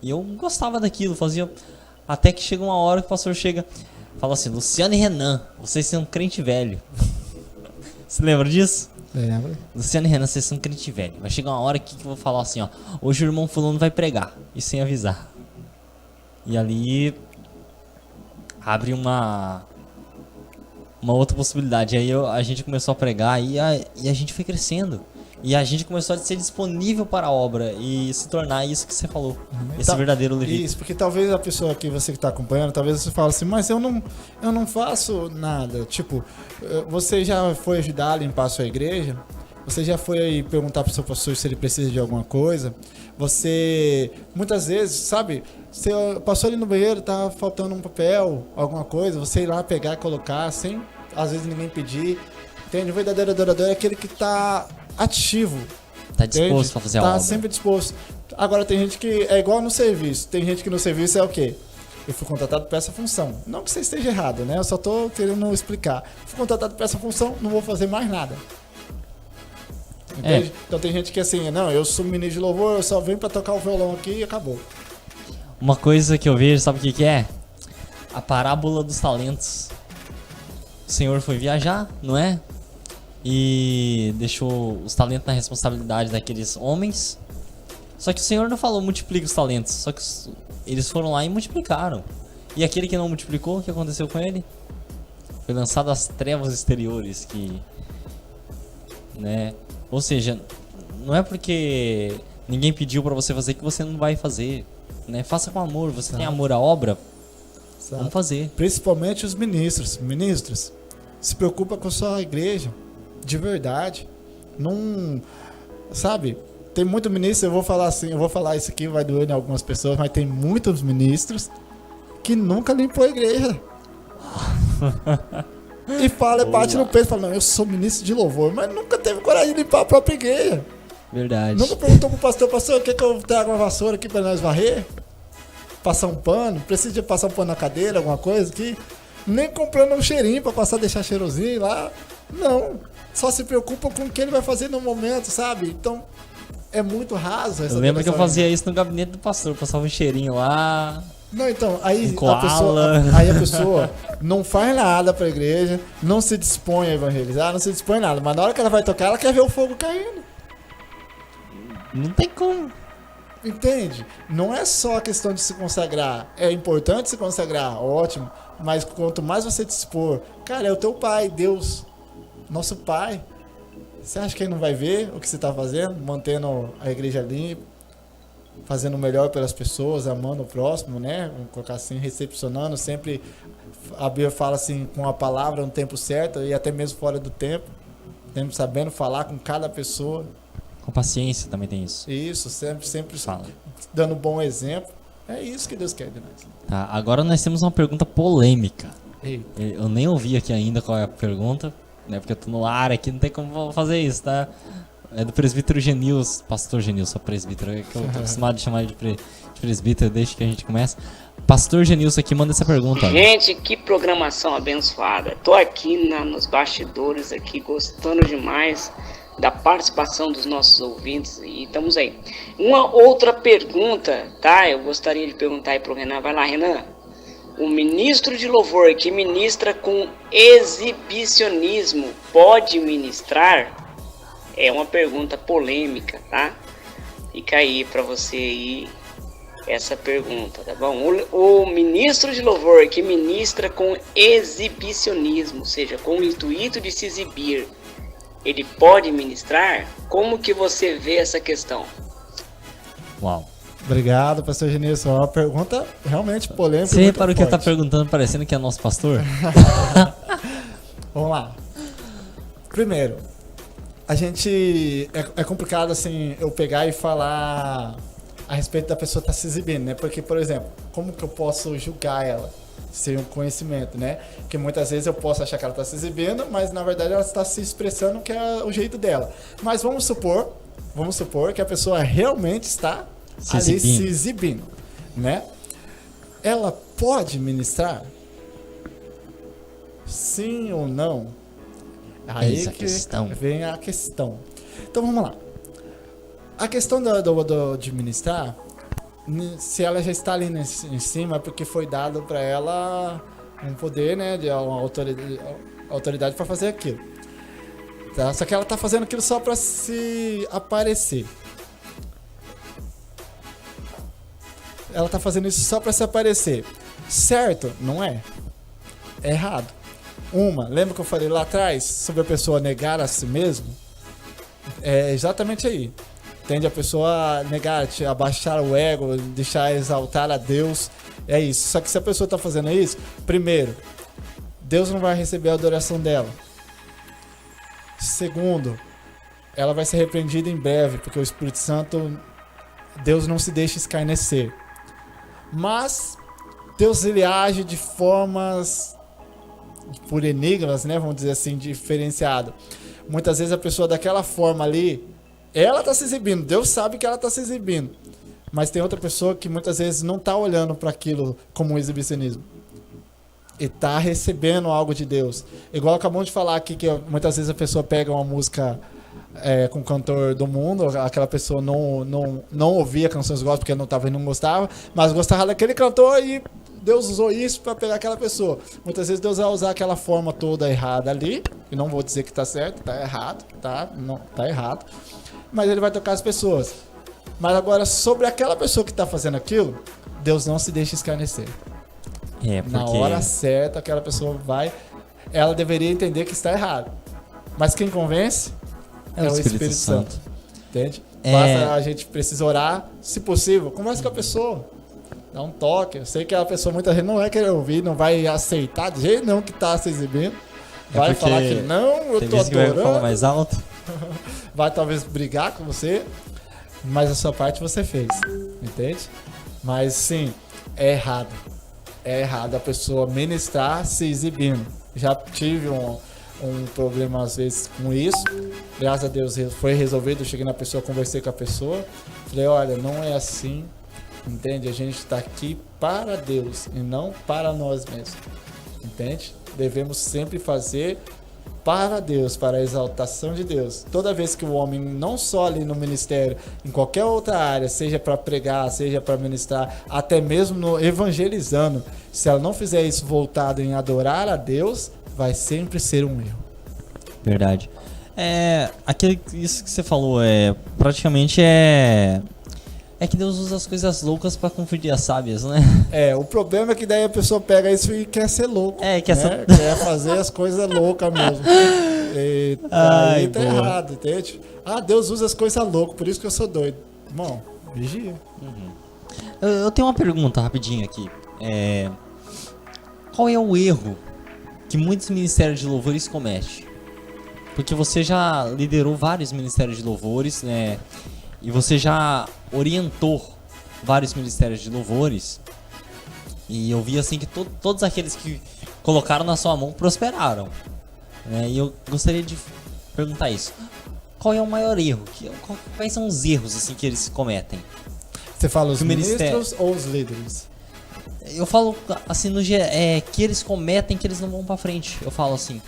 E eu gostava daquilo, fazia. Até que chega uma hora que o pastor fala assim: Luciano e Renan, vocês são crente velho. Você lembra disso? Lembra? Luciano e Renan, vocês são crente velho. Vai chegar uma hora que eu vou falar assim, ó: hoje o irmão fulano vai pregar, e sem avisar. E ali abre uma outra possibilidade. Aí a gente começou a pregar e a gente foi crescendo. E a gente começou a ser disponível para a obra e se tornar isso que você falou, esse verdadeiro levita. Isso, porque talvez a pessoa que você que está acompanhando, talvez você fale assim: mas eu não faço nada. Tipo, você já foi ajudar a limpar a sua igreja? Você já foi aí perguntar pro seu pastor se ele precisa de alguma coisa? Você, muitas vezes, sabe, você passou ali no banheiro, tá faltando um papel, alguma coisa, você ir lá pegar e colocar, sem, às vezes, ninguém pedir. Entende? O verdadeiro adorador é aquele que tá ativo. Tá disposto a fazer a obra. Tá sempre disposto. Agora tem gente que é igual no serviço. Tem gente que no serviço é o quê? Eu fui contratado para essa função. Não que você esteja errado, né? Eu só tô querendo explicar. Fui contratado para essa função, não vou fazer mais nada. Entende? Então tem gente que assim, não, eu sou ministro de louvor, eu só venho para tocar o violão aqui e acabou. Uma coisa que eu vejo, sabe o que é? A parábola dos talentos. O Senhor foi viajar, não é? E deixou os talentos na responsabilidade daqueles homens. Só que o Senhor não falou multiplica os talentos, só que eles foram lá e multiplicaram. E aquele que não multiplicou, o que aconteceu com ele? Foi lançado às trevas exteriores, né? Ou seja, não é porque ninguém pediu pra você fazer que você não vai fazer, né? Faça com amor, você tem amor à obra, vamos fazer. Principalmente os ministros. Ministros, se preocupa com a sua igreja, de verdade. Não, sabe? Tem muito ministro, eu vou falar assim, eu vou falar isso aqui, vai doer em algumas pessoas, mas tem muitos ministros que nunca limpou a igreja. E fala, bate no peito e fala, não, eu sou ministro de louvor, mas nunca teve coragem de limpar a própria igreja. Verdade. Nunca perguntou pro pastor, quer que eu traga uma vassoura aqui pra nós varrer? Passar um pano? Precisa de passar um pano na cadeira, alguma coisa aqui? Nem comprando um cheirinho pra passar, deixar cheirosinho lá. Não. Só se preocupa com o que ele vai fazer no momento, sabe? Então, é muito raso essa. Eu lembro que eu fazia isso no gabinete do pastor, passava um cheirinho lá. Não, então, aí Koala. a pessoa não faz nada pra igreja, não se dispõe a evangelizar, não se dispõe a nada, mas na hora que ela vai tocar, ela quer ver o fogo caindo. Não tem como. Entende? Não é só a questão de se consagrar. É importante se consagrar, ótimo, mas quanto mais você dispor, cara, é o teu pai, Deus, nosso pai. Você acha que ele não vai ver o que você está fazendo? Mantendo a igreja limpa, fazendo o melhor pelas pessoas, amando o próximo, né? Vamos colocar assim, recepcionando sempre. A Bíblia fala assim, com a palavra no tempo certo e até mesmo fora do tempo. Sempre sabendo falar com cada pessoa. Com paciência também tem isso. Isso, sempre Fala. dando bom exemplo. É isso que Deus quer de nós. Tá, agora nós temos uma pergunta polêmica. Ei. Eu nem ouvi aqui ainda qual é a pergunta, né? Porque eu tô no ar aqui, não tem como fazer isso, tá? É do presbítero Genilson, pastor Genilson, presbítero, é que eu tô acostumado de chamar ele de presbítero desde que a gente começa. Pastor Genilson aqui manda essa pergunta. Gente, que programação abençoada. Tô aqui nos bastidores aqui, gostando demais da participação dos nossos ouvintes e estamos aí. Uma outra pergunta, tá? Eu gostaria de perguntar aí pro Renan. Vai lá, Renan. O ministro de louvor que ministra com exibicionismo pode ministrar? É uma pergunta polêmica, tá? Fica aí pra você aí essa pergunta, tá bom? O ministro de louvor que ministra com exibicionismo, ou seja, com o intuito de se exibir, ele pode ministrar? Como que você vê essa questão? Uau. Obrigado, pastor Genilson. É uma pergunta realmente polêmica. Você reparou que ele tá perguntando parecendo que é nosso pastor? Vamos lá. Primeiro, a gente... É complicado, assim, eu pegar e falar a respeito da pessoa estar se exibindo, né? Porque, por exemplo, como que eu posso julgar ela? Sem um conhecimento, né? Porque muitas vezes eu posso achar que ela está se exibindo, mas na verdade ela está se expressando, que é o jeito dela. Mas vamos supor que a pessoa realmente está se exibindo, né? Ela pode ministrar? Sim ou não? Aí que vem a questão. Então vamos lá. A questão de ministrar, se ela já está ali em cima, é porque foi dado para ela um poder, né, de uma autoridade para fazer aquilo. Tá? Só que ela está fazendo aquilo só para se aparecer. Ela está fazendo isso só para se aparecer. Certo? Não é? É errado. Lembra que eu falei lá atrás sobre a pessoa negar a si mesmo? É exatamente aí. Tende a pessoa negar, abaixar o ego, deixar exaltar a Deus. É isso. Só que se a pessoa está fazendo isso, primeiro, Deus não vai receber a adoração dela. Segundo, ela vai ser repreendida em breve, porque o Espírito Santo, Deus não se deixa escarnecer. Mas Deus, ele age de formas, por enigmas, né, vamos dizer assim, diferenciado. Muitas vezes a pessoa daquela forma ali, ela está se exibindo, Deus sabe que ela está se exibindo. Mas tem outra pessoa que muitas vezes não está olhando para aquilo como um exibicionismo. E está recebendo algo de Deus. Igual acabamos de falar aqui, que muitas vezes a pessoa pega uma música com o cantor do mundo, aquela pessoa não ouvia canções gospel porque não estava e não gostava, mas gostava daquele cantor e Deus usou isso para pegar aquela pessoa. Muitas vezes Deus vai usar aquela forma toda errada ali, e não vou dizer que está certo, está errado, tá errado, mas ele vai tocar as pessoas. Mas agora, sobre aquela pessoa que está fazendo aquilo, Deus não se deixa escarnecer. Porque... Na hora certa, aquela pessoa ela deveria entender que está errado. Mas quem convence é o Espírito Santo. Entende? Basta, a gente precisa orar, se possível, converse com a pessoa. Dá um toque. Eu sei que a pessoa muitas vezes não vai querer ouvir, não vai aceitar de jeito nenhum que está se exibindo. Vai falar que não, eu tô adorando. Vai falar mais alto. Vai talvez brigar com você, mas a sua parte você fez. Entende? Mas sim, é errado. É errado a pessoa ministrar se exibindo. Já tive um problema às vezes com isso. Graças a Deus foi resolvido. Eu cheguei na pessoa, conversei com a pessoa. Falei, olha, não é assim. Entende? A gente está aqui para Deus e não para nós mesmos. Entende? Devemos sempre fazer para Deus, para a exaltação de Deus. Toda vez que o homem, não só ali no ministério, em qualquer outra área, seja para pregar, seja para ministrar, até mesmo no evangelizando, se ela não fizer isso voltado em adorar a Deus, vai sempre ser um erro. Verdade. Isso que você falou, praticamente é que Deus usa as coisas loucas para confundir as sábias, né? O problema é que daí a pessoa pega isso e quer ser louco. Quer fazer as coisas loucas mesmo. E aí tá errado, entende? Deus usa as coisas loucas, por isso que eu sou doido. Irmão, vigia. Eu tenho uma pergunta rapidinho aqui. Qual é o erro que muitos ministérios de louvores cometem? Porque você já liderou vários ministérios de louvores, né? E você já orientou vários ministérios de louvores. E eu vi assim que todos aqueles que colocaram na sua mão prosperaram, né? E eu gostaria de perguntar isso. Qual é o maior erro? Quais são os erros assim que eles cometem? Você fala os ministros ou os líderes? Eu falo assim, que eles cometem, que eles não vão pra frente. Eu falo assim,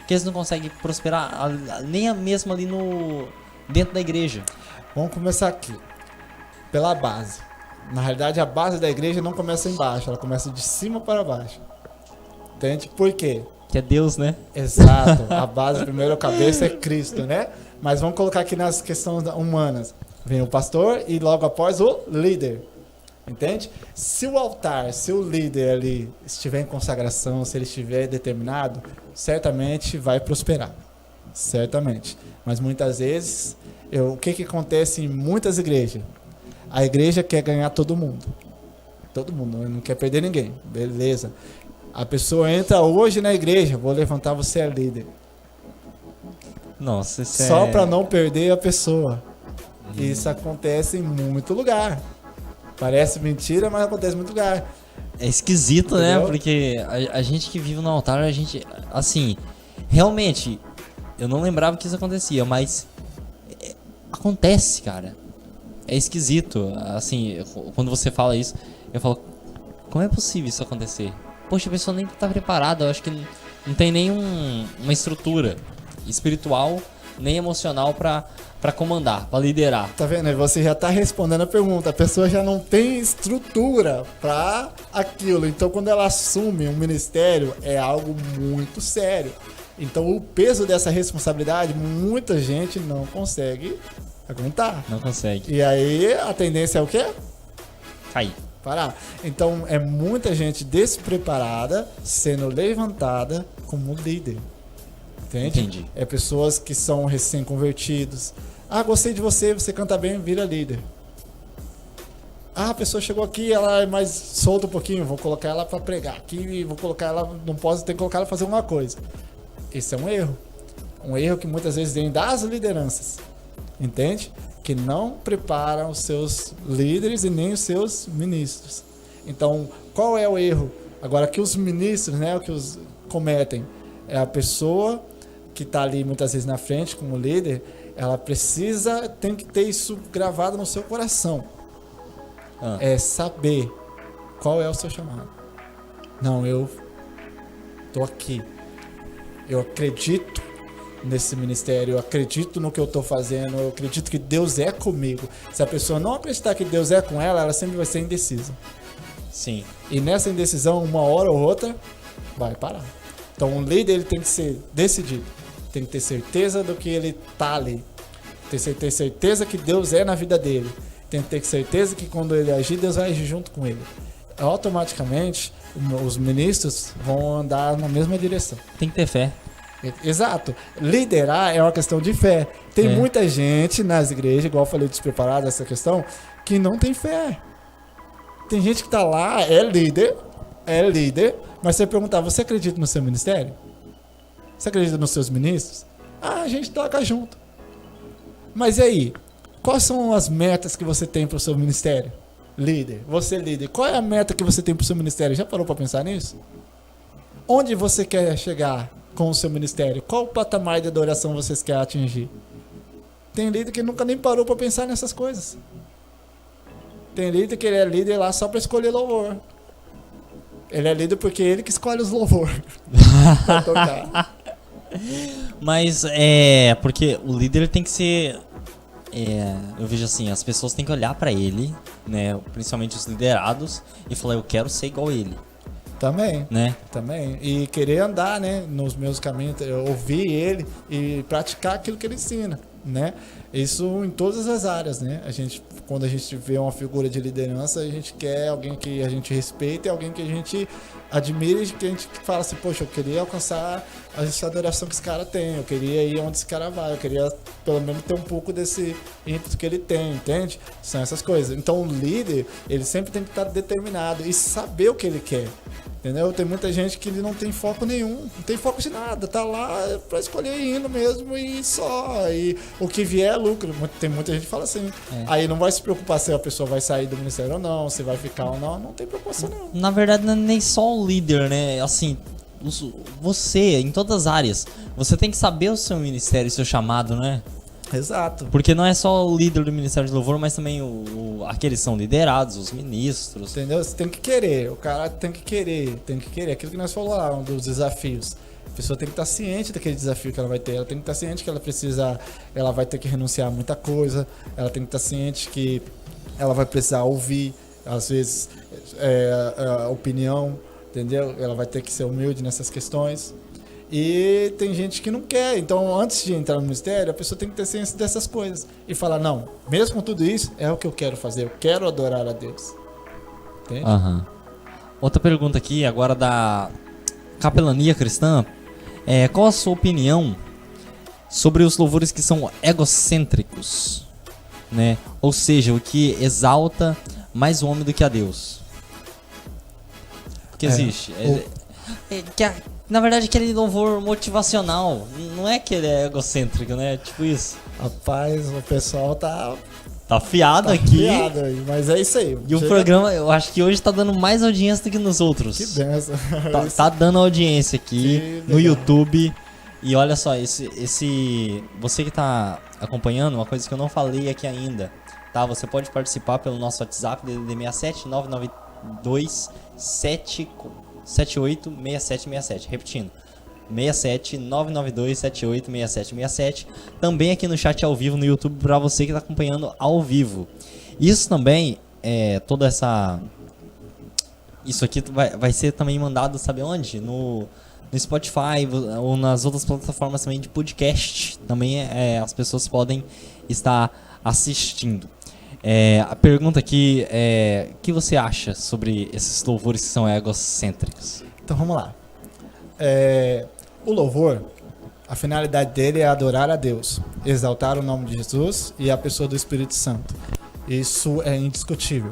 que eles não conseguem prosperar nem mesmo ali dentro da igreja. Vamos começar aqui, pela base. Na realidade, a base da igreja não começa embaixo, ela começa de cima para baixo. Entende? Por quê? Que é Deus, né? Exato. A base, primeiro, a cabeça é Cristo, né? Mas vamos colocar aqui nas questões humanas. Vem o pastor e logo após o líder. Entende? Se o altar, se o líder ali estiver em consagração, se ele estiver determinado, certamente vai prosperar. Certamente. Mas muitas vezes... o que acontece em muitas igrejas? A igreja quer ganhar todo mundo. Todo mundo, não quer perder ninguém. Beleza. A pessoa entra hoje na igreja, vou levantar, você é líder. Nossa, isso só para não perder a pessoa. Isso acontece em muito lugar. Parece mentira, mas acontece em muito lugar. É esquisito, entendeu? Né? Porque a gente que vive no altar, a gente, assim, realmente, eu não lembrava que isso acontecia, mas... acontece, cara. É esquisito. Assim, quando você fala isso, eu falo, como é possível isso acontecer? Poxa, a pessoa nem tá preparada. Eu acho que não tem uma estrutura espiritual nem emocional pra comandar, pra liderar. Tá vendo? Você já tá respondendo a pergunta. A pessoa já não tem estrutura pra aquilo. Então, quando ela assume um ministério, é algo muito sério. Então, o peso dessa responsabilidade, muita gente não consegue aguentar. Não consegue. E aí, a tendência é o quê? Cair. Parar. Então, é muita gente despreparada sendo levantada como líder. Entende? Entendi. É pessoas que são recém-convertidos. Gostei de você, você canta bem, vira líder. A pessoa chegou aqui, ela é mais solta um pouquinho, vou colocar ela para pregar aqui, vou colocar ela, não posso ter que colocar ela para fazer uma coisa. Esse é um erro. Um erro que muitas vezes vem das lideranças. entende? Que não preparam os seus líderes e nem os seus ministros. Então, qual é o erro? Agora, que os ministros, né, o que os cometem, é a pessoa que está ali muitas vezes na frente como líder, ela tem que ter isso gravado no seu coração. É saber qual é o seu chamado. Não, eu tô aqui. Eu acredito nesse ministério, eu acredito no que eu tô fazendo, eu acredito que Deus é comigo. Se a pessoa não acreditar que Deus é com ela, ela sempre vai ser indecisa. Sim. E nessa indecisão, uma hora ou outra, vai parar. Então, o líder ele tem que ser decidido. Tem que ter certeza do que ele tá ali. Tem que ter certeza que Deus é na vida dele. Tem que ter certeza que quando ele agir, Deus vai agir junto com ele. Automaticamente, os ministros vão andar na mesma direção. Tem que ter fé. Exato. Liderar é uma questão de fé. Tem muita gente nas igrejas, igual eu falei despreparado essa questão, que não tem fé. Tem gente que tá lá, é líder, mas você perguntar, você acredita no seu ministério? Você acredita nos seus ministros? A gente toca junto. Mas e aí? Quais são as metas que você tem para o seu ministério? Líder, você líder, qual é a meta que você tem para o seu ministério? Já parou para pensar nisso? Onde você quer chegar com o seu ministério? Qual o patamar de adoração vocês querem atingir? Tem líder que nunca nem parou para pensar nessas coisas. Tem líder que ele é líder lá só para escolher louvor. Ele é líder porque ele que escolhe os louvor pra tocar. Mas porque o líder tem que ser, eu vejo assim, as pessoas têm que olhar pra ele, né, principalmente os liderados, e falar, eu quero ser igual a ele. Também, né? Também. E querer andar, né, nos meus caminhos, ouvir ele e praticar aquilo que ele ensina, né? Isso em todas as áreas, né? Quando a gente vê uma figura de liderança, a gente quer alguém que a gente respeita e alguém que a gente admira e que a gente fala assim, poxa, eu queria alcançar essa adoração que esse cara tem, eu queria ir onde esse cara vai, eu queria pelo menos ter um pouco desse ímpeto que ele tem, entende? São essas coisas. Então o líder, ele sempre tem que estar determinado e saber o que ele quer. Entendeu? Tem muita gente que não tem foco nenhum, não tem foco de nada, tá lá pra escolher indo mesmo e só. E o que vier é lucro. Tem muita gente que fala assim. Aí não vai se preocupar se a pessoa vai sair do ministério ou não, se vai ficar ou não, não tem preocupação não. Na verdade, não é nem só o líder, né? Assim, você, em todas as áreas, você tem que saber o seu ministério, o seu chamado, né? Exato. Porque não é só o líder do Ministério de Louvor, mas também aqueles que são liderados, os ministros. Entendeu? Você tem que querer, o cara tem que querer. Aquilo que nós falamos lá, um dos desafios. A pessoa tem que estar ciente daquele desafio que ela vai ter. Ela tem que estar ciente que ela vai ter que renunciar a muita coisa. Ela tem que estar ciente que ela vai precisar ouvir, às vezes, a opinião, entendeu? Ela vai ter que ser humilde nessas questões. E tem gente que não quer. Então, antes de entrar no ministério, a pessoa tem que ter ciência dessas coisas. E falar, não, mesmo com tudo isso, é o que eu quero fazer. Eu quero adorar a Deus. Entende? Outra pergunta aqui, agora da capelania cristã. Qual a sua opinião sobre os louvores que são egocêntricos? Né? Ou seja, o que exalta mais o homem do que a Deus? Porque existe. Na verdade, aquele louvor motivacional, não é que ele é egocêntrico, né? Tipo isso. Rapaz, o pessoal tá afiado aqui. Afiado aí, mas é isso aí. E o programa, eu acho que hoje tá dando mais audiência do que nos outros. Que benção. Tá dando audiência aqui no YouTube. E olha só, você que tá acompanhando, uma coisa que eu não falei aqui ainda, tá? Você pode participar pelo nosso WhatsApp, DDD 67 992 786767. Repetindo, 67 992 786767. Também aqui no chat ao vivo no YouTube para você que está acompanhando ao vivo. Isso também isso aqui vai ser também mandado, sabe onde? No Spotify ou nas outras plataformas também de podcast. Também as pessoas podem estar assistindo. A pergunta aqui é: o que você acha sobre esses louvores que são egocêntricos? Então vamos lá. O louvor, a finalidade dele é adorar a Deus, exaltar o nome de Jesus e a pessoa do Espírito Santo. Isso é indiscutível.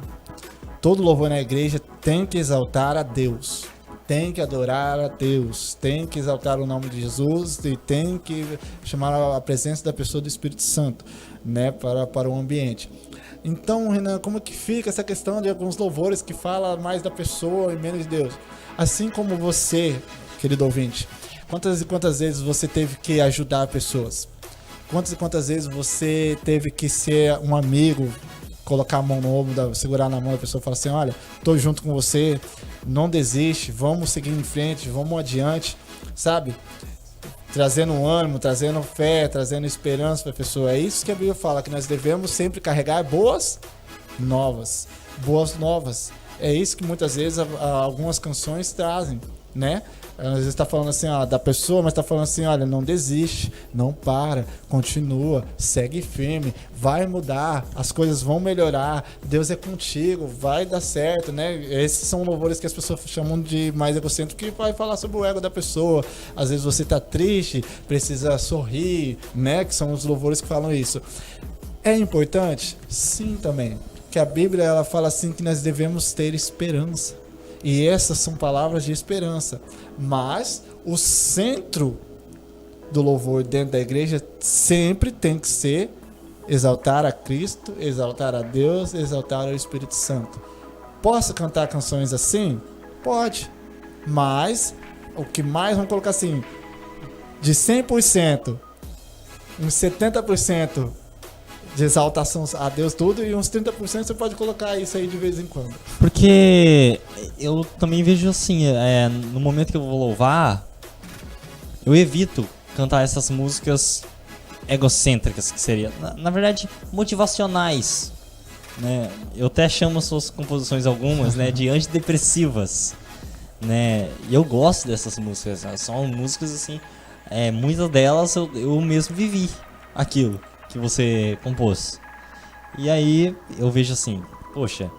Todo louvor na igreja tem que exaltar a Deus. tem que adorar a Deus, tem que exaltar o nome de Jesus e tem que chamar a presença da pessoa do Espírito Santo, né, para o ambiente. Então, Renan, como que fica essa questão de alguns louvores que falam mais da pessoa e menos de Deus? Assim como você, querido ouvinte, quantas e quantas vezes você teve que ajudar pessoas? Quantas e quantas vezes você teve que ser um amigo, colocar a mão no ombro, segurar na mão da pessoa e falar assim, olha, tô junto com você, não desiste, vamos seguir em frente, vamos adiante, sabe? Trazendo ânimo, trazendo fé, trazendo esperança para a pessoa. É isso que a Bíblia fala, que nós devemos sempre carregar boas novas. Boas novas. É isso que muitas vezes algumas canções trazem, né? Às vezes está falando assim, ó, da pessoa, mas está falando assim, olha, não desiste, não para, continua, segue firme, vai mudar, as coisas vão melhorar, Deus é contigo, vai dar certo, né? Esses são louvores que as pessoas chamam de mais egocêntrico, que vai falar sobre o ego da pessoa. Às vezes você está triste, precisa sorrir, né? Que são os louvores que falam isso. É importante? Sim, também. Que a Bíblia ela fala assim que nós devemos ter esperança. E essas são palavras de esperança. Mas o centro do louvor dentro da igreja sempre tem que ser exaltar a Cristo, exaltar a Deus, exaltar o Espírito Santo. Posso cantar canções assim? Pode. Mas o que mais, vamos colocar assim, de 100%, uns 70% de exaltação a Deus tudo, e uns 30% você pode colocar isso aí de vez em quando. Porque eu também vejo assim, no momento que eu vou louvar, eu evito cantar essas músicas egocêntricas, que seria, na verdade, motivacionais, né? Eu até chamo as suas composições algumas, né, de antidepressivas, né? E eu gosto dessas músicas, são músicas assim, muitas delas eu mesmo vivi aquilo que você compôs. E aí eu vejo assim, poxa,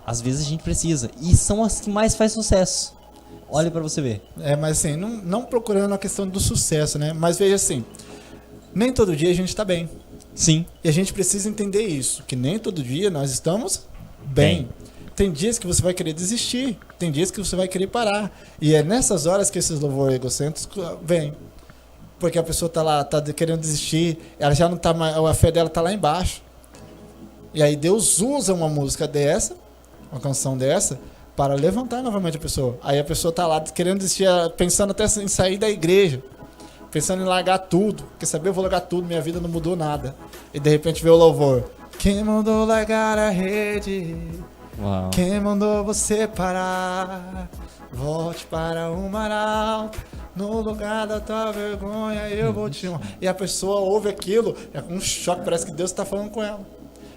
às vezes a gente precisa, e são as que mais faz sucesso. Olha pra você ver. Mas assim, não procurando a questão do sucesso, né? Mas veja assim, nem todo dia a gente tá bem. Sim. E a gente precisa entender isso, que nem todo dia nós estamos bem. Tem dias que você vai querer desistir, tem dias que você vai querer parar. E é nessas horas que esses louvores egocêntricos vêm. Porque a pessoa tá lá, tá querendo desistir, ela já não tá mais, a fé dela tá lá embaixo. E aí Deus usa uma música dessa, uma canção dessa, para levantar novamente a pessoa. Aí a pessoa tá lá querendo desistir, pensando até em sair da igreja, pensando em largar tudo. Quer saber, eu vou largar tudo, minha vida não mudou nada. E de repente vê o louvor. Quem mandou largar a rede? Uau. Quem mandou você parar? Volte para o mar alto, no lugar da tua vergonha eu vou te honrar. E a pessoa ouve aquilo, é um choque, parece que Deus está falando com ela.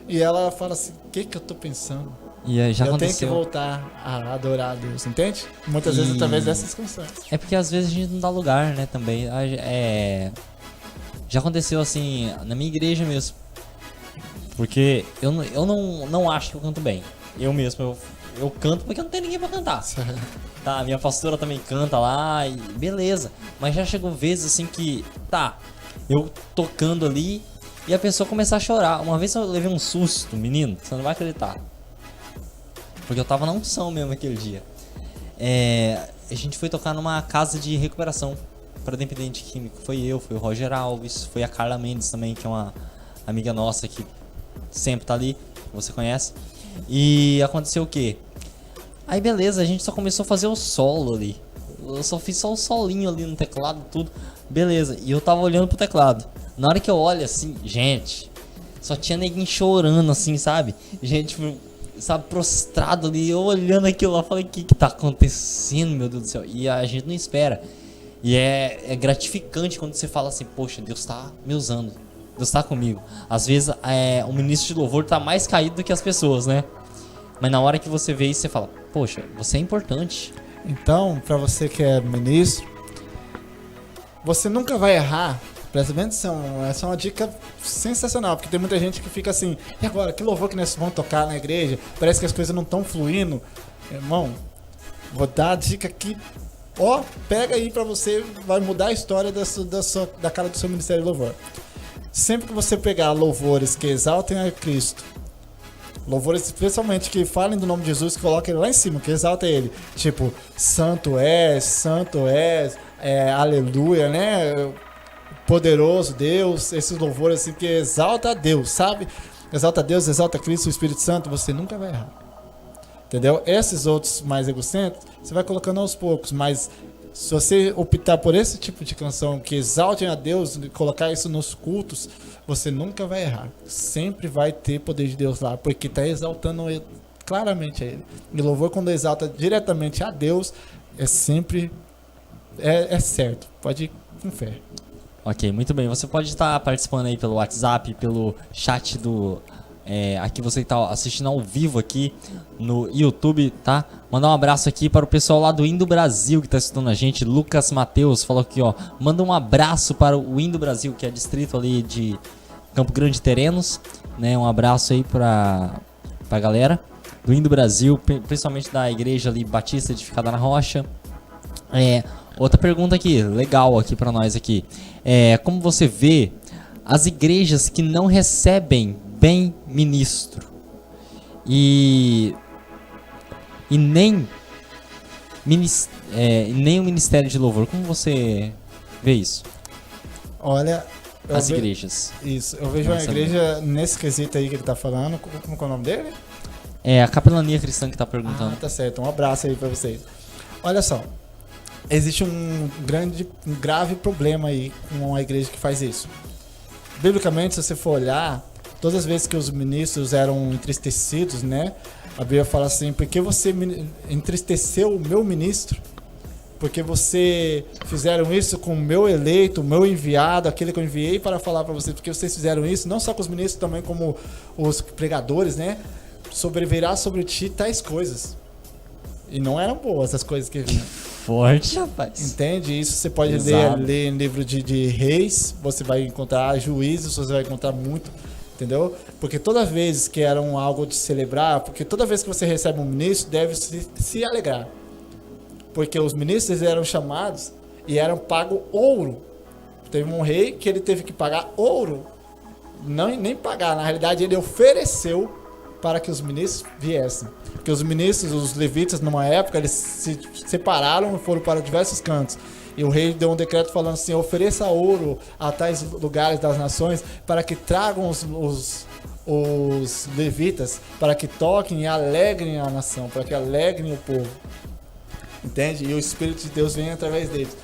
E ela fala assim, o que eu estou pensando? E já eu aconteceu. tenho que voltar a adorar a Deus, entende? Muitas vezes através dessas canções. É porque às vezes a gente não dá lugar, né, também. Já aconteceu assim, na minha igreja mesmo. Porque eu não acho que eu canto bem. Eu mesmo, eu canto porque não tem ninguém pra cantar. Tá, minha pastora também canta lá e beleza. Mas já chegou vezes assim que, eu tocando ali e a pessoa começar a chorar. Uma vez eu levei um susto, menino, você não vai acreditar. Porque eu tava na unção mesmo aquele dia. A gente foi tocar numa casa de recuperação para dependente químico. Foi o Roger Alves, foi a Carla Mendes também, que é uma amiga nossa que sempre tá ali, você conhece. E aconteceu o quê? Aí beleza, a gente só começou a fazer o solo ali. Eu só fiz só o solinho ali no teclado, tudo. Beleza, e eu tava olhando pro teclado. Na hora que eu olho assim, gente, só tinha neguinho chorando assim, sabe? Gente, sabe, prostrado ali. Eu olhando aquilo lá, falei, o que tá acontecendo, meu Deus do céu? E a gente não espera. E é gratificante quando você fala assim, poxa, Deus tá me usando. Deus tá comigo. Às vezes o ministro de louvor tá mais caído do que as pessoas, né? Mas na hora que você vê isso, você fala, poxa, você é importante. Então, para você que é ministro, você nunca vai errar. Presta bem atenção, essa é uma dica sensacional, porque tem muita gente que fica assim, e agora, que louvor que nós vamos tocar na igreja? Parece que as coisas não estão fluindo. Irmão, vou dar a dica aqui, pega aí pra você, vai mudar a história da cara do seu ministério de louvor. Sempre que você pegar louvores que exaltem a Cristo, Louvores especialmente que falem do nome de Jesus, que coloquem ele lá em cima, que exalta ele. Tipo, santo és, aleluia, né? Poderoso Deus, esses louvores assim que exalta a Deus, sabe? Exalta a Deus, exalta Cristo, o Espírito Santo, você nunca vai errar. Entendeu? Esses outros mais egocêntricos, você vai colocando aos poucos, mas se você optar por esse tipo de canção que exaltem a Deus e colocar isso nos cultos, você nunca vai errar. Sempre vai ter poder de Deus lá, porque está exaltando ele, claramente a Ele. E louvor, quando exalta diretamente a Deus, é sempre é certo. Pode ir com fé. Ok, muito bem. Você pode estar participando aí pelo WhatsApp, pelo chat do... aqui você está assistindo ao vivo aqui no YouTube, tá? Mandar um abraço aqui para o pessoal lá do Indo Brasil que está assistindo a gente. Lucas Mateus falou aqui, ó. Manda um abraço para o Indo Brasil, que é distrito ali de Campo Grande Terenos, né? Um abraço aí para a galera do Indo Brasil, principalmente da igreja ali Batista Edificada na Rocha. Outra pergunta aqui, legal aqui para nós aqui. Como você vê as igrejas que não recebem bem ministro e nem o ministério de louvor, como você vê isso? Olha, as igrejas. Isso, eu vejo uma igreja nesse quesito aí que ele tá falando. Como é o nome dele? É a Capelania Cristã que tá perguntando. Tá certo, um abraço aí pra vocês. Olha só, existe um grave problema aí com a igreja que faz isso. Biblicamente, se você for olhar, todas as vezes que os ministros eram entristecidos, né? A Bíblia fala assim, por que você entristeceu o meu ministro? Porque você fizeram isso com o meu eleito, o meu enviado, aquele que eu enviei para falar para vocês. Porque vocês fizeram isso, não só com os ministros, também como os pregadores, né? Sobrevirá sobre ti tais coisas. E não eram boas as coisas que vinham. Forte, rapaz. Entende? Isso você pode ler em livro de reis, você vai encontrar juízes, você vai encontrar muito, entendeu? Porque toda vez que era algo de celebrar, porque toda vez que você recebe um ministro, deve se alegrar. Porque os ministros eram chamados e eram pagos ouro. Teve um rei que ele teve que pagar ouro. Não, nem pagar, na realidade ele ofereceu para que os ministros viessem. Porque os ministros, os levitas, numa época, eles se separaram e foram para diversos cantos. E o rei deu um decreto falando assim, ofereça ouro a tais lugares das nações para que tragam os levitas, para que toquem e alegrem a nação, para que alegrem o povo. Entende? E o Espírito de Deus vem através deles.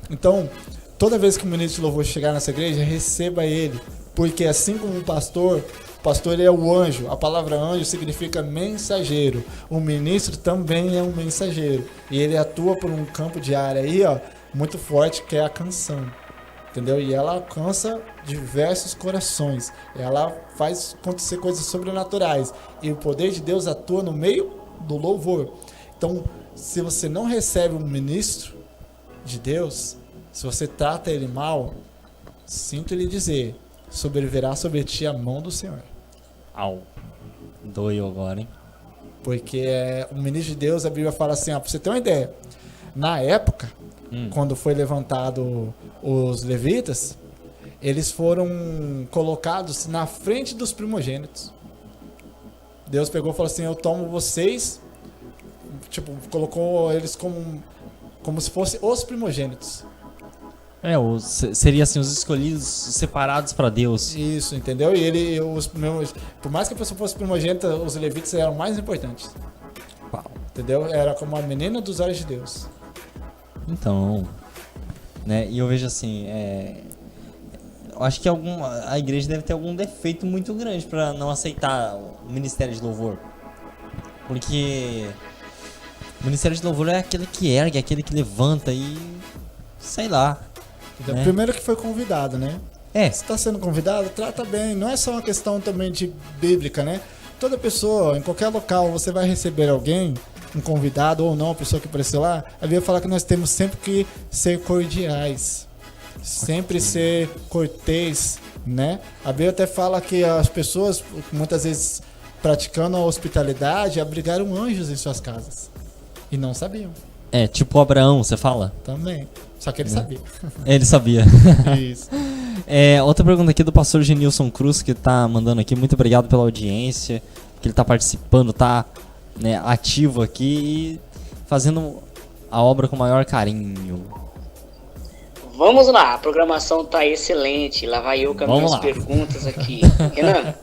Então, toda vez que o ministro de louvor chegar nessa igreja, receba ele. Porque assim como o pastor ele é o anjo. A palavra anjo significa mensageiro. O ministro também é um mensageiro. E ele atua por um campo de área aí, ó, muito forte, que é a canção. Entendeu? E ela alcança diversos corações. Ela faz acontecer coisas sobrenaturais. E o poder de Deus atua no meio do louvor. Então, se você não recebe um ministro de Deus, se você trata ele mal, sinto lhe dizer, sobrevirá sobre ti a mão do Senhor. Au. Doeu agora, hein? Porque o ministro de Deus, a Bíblia fala assim, ó, pra você ter uma ideia, na época, quando foi levantado os levitas, eles foram colocados na frente dos primogênitos. Deus pegou e falou assim, eu tomo vocês, tipo, colocou eles como se fossem os primogênitos. Seria assim, os escolhidos, separados para Deus. Isso, entendeu? E por mais que a pessoa fosse primogênita, os levitas eram mais importantes. Uau. Entendeu? Era como a menina dos olhos de Deus. Então, né? E eu vejo assim, eu acho que a igreja deve ter algum defeito muito grande para não aceitar o ministério de louvor. Porque o ministério de louvor é aquele que ergue, aquele que levanta e sei lá. Né? Primeiro que foi convidado, né? Se está sendo convidado, trata bem. Não é só uma questão também de bíblica, né? Toda pessoa, em qualquer local, você vai receber alguém, um convidado ou não, a pessoa que apareceu lá, a Bíblia fala que nós temos sempre que ser cordiais. Sempre ser cortês, né? A Bíblia até fala que as pessoas, muitas vezes, praticando a hospitalidade, abrigaram anjos em suas casas. E não sabiam. Tipo Abraão, você fala? Também. Só que ele sabia. Ele sabia. Isso. Outra pergunta aqui do pastor Genilson Cruz, que tá mandando aqui. Muito obrigado pela audiência. que ele tá participando, tá, né, ativo aqui e fazendo a obra com o maior carinho. Vamos lá, a programação tá excelente. Lá vai eu com as minhas perguntas aqui. Renan,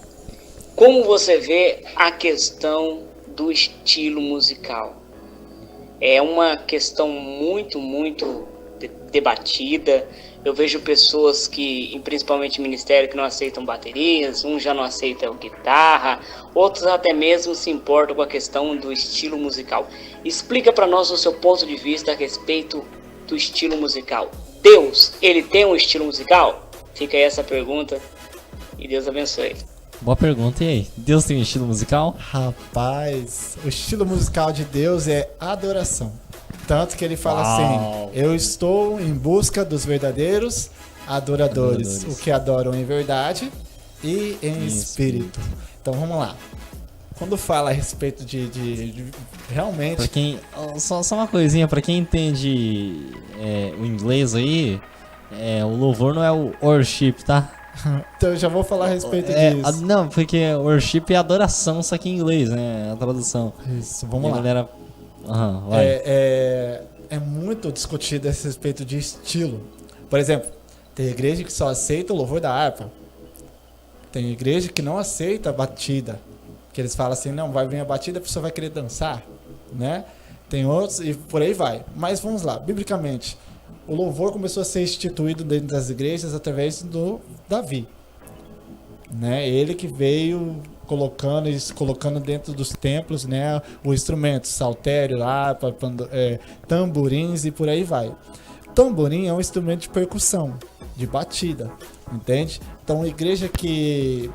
como você vê a questão do estilo musical? É uma questão muito debatida. Eu vejo pessoas que, principalmente ministério, que não aceitam baterias, uns já não aceitam guitarra, outros até mesmo se importam com a questão do estilo musical. Explica para nós o seu ponto de vista a respeito do estilo musical. Deus, ele tem um estilo musical? Fica aí essa pergunta e Deus abençoe. Boa pergunta, e aí? Deus tem um estilo musical? Rapaz, o estilo musical de Deus é adoração. Tanto que ele fala assim, eu estou em busca dos verdadeiros adoradores. O que adoram em verdade e em espírito. Então vamos lá. Quando fala a respeito de realmente... Pra quem, só uma coisinha, pra quem entende o inglês aí, o louvor não é o worship, tá? Então eu já vou falar a respeito disso. Não, porque worship é adoração, só que em inglês, né? A tradução. Isso, vamos lá. Galera... vai. É muito discutido a respeito de estilo. Por exemplo, tem igreja que só aceita o louvor da harpa. Tem igreja que não aceita a batida. Que eles falam assim, não, vai vir a batida, a pessoa vai querer dançar, né? Tem outros e por aí vai. Mas vamos lá, biblicamente, o louvor começou a ser instituído dentro das igrejas através do Davi, né? Ele que veio colocando dentro dos templos, né, o instrumento, saltério, harpa, tamborins e por aí vai. Tamborim é um instrumento de percussão, de batida, entende? Então, a igreja que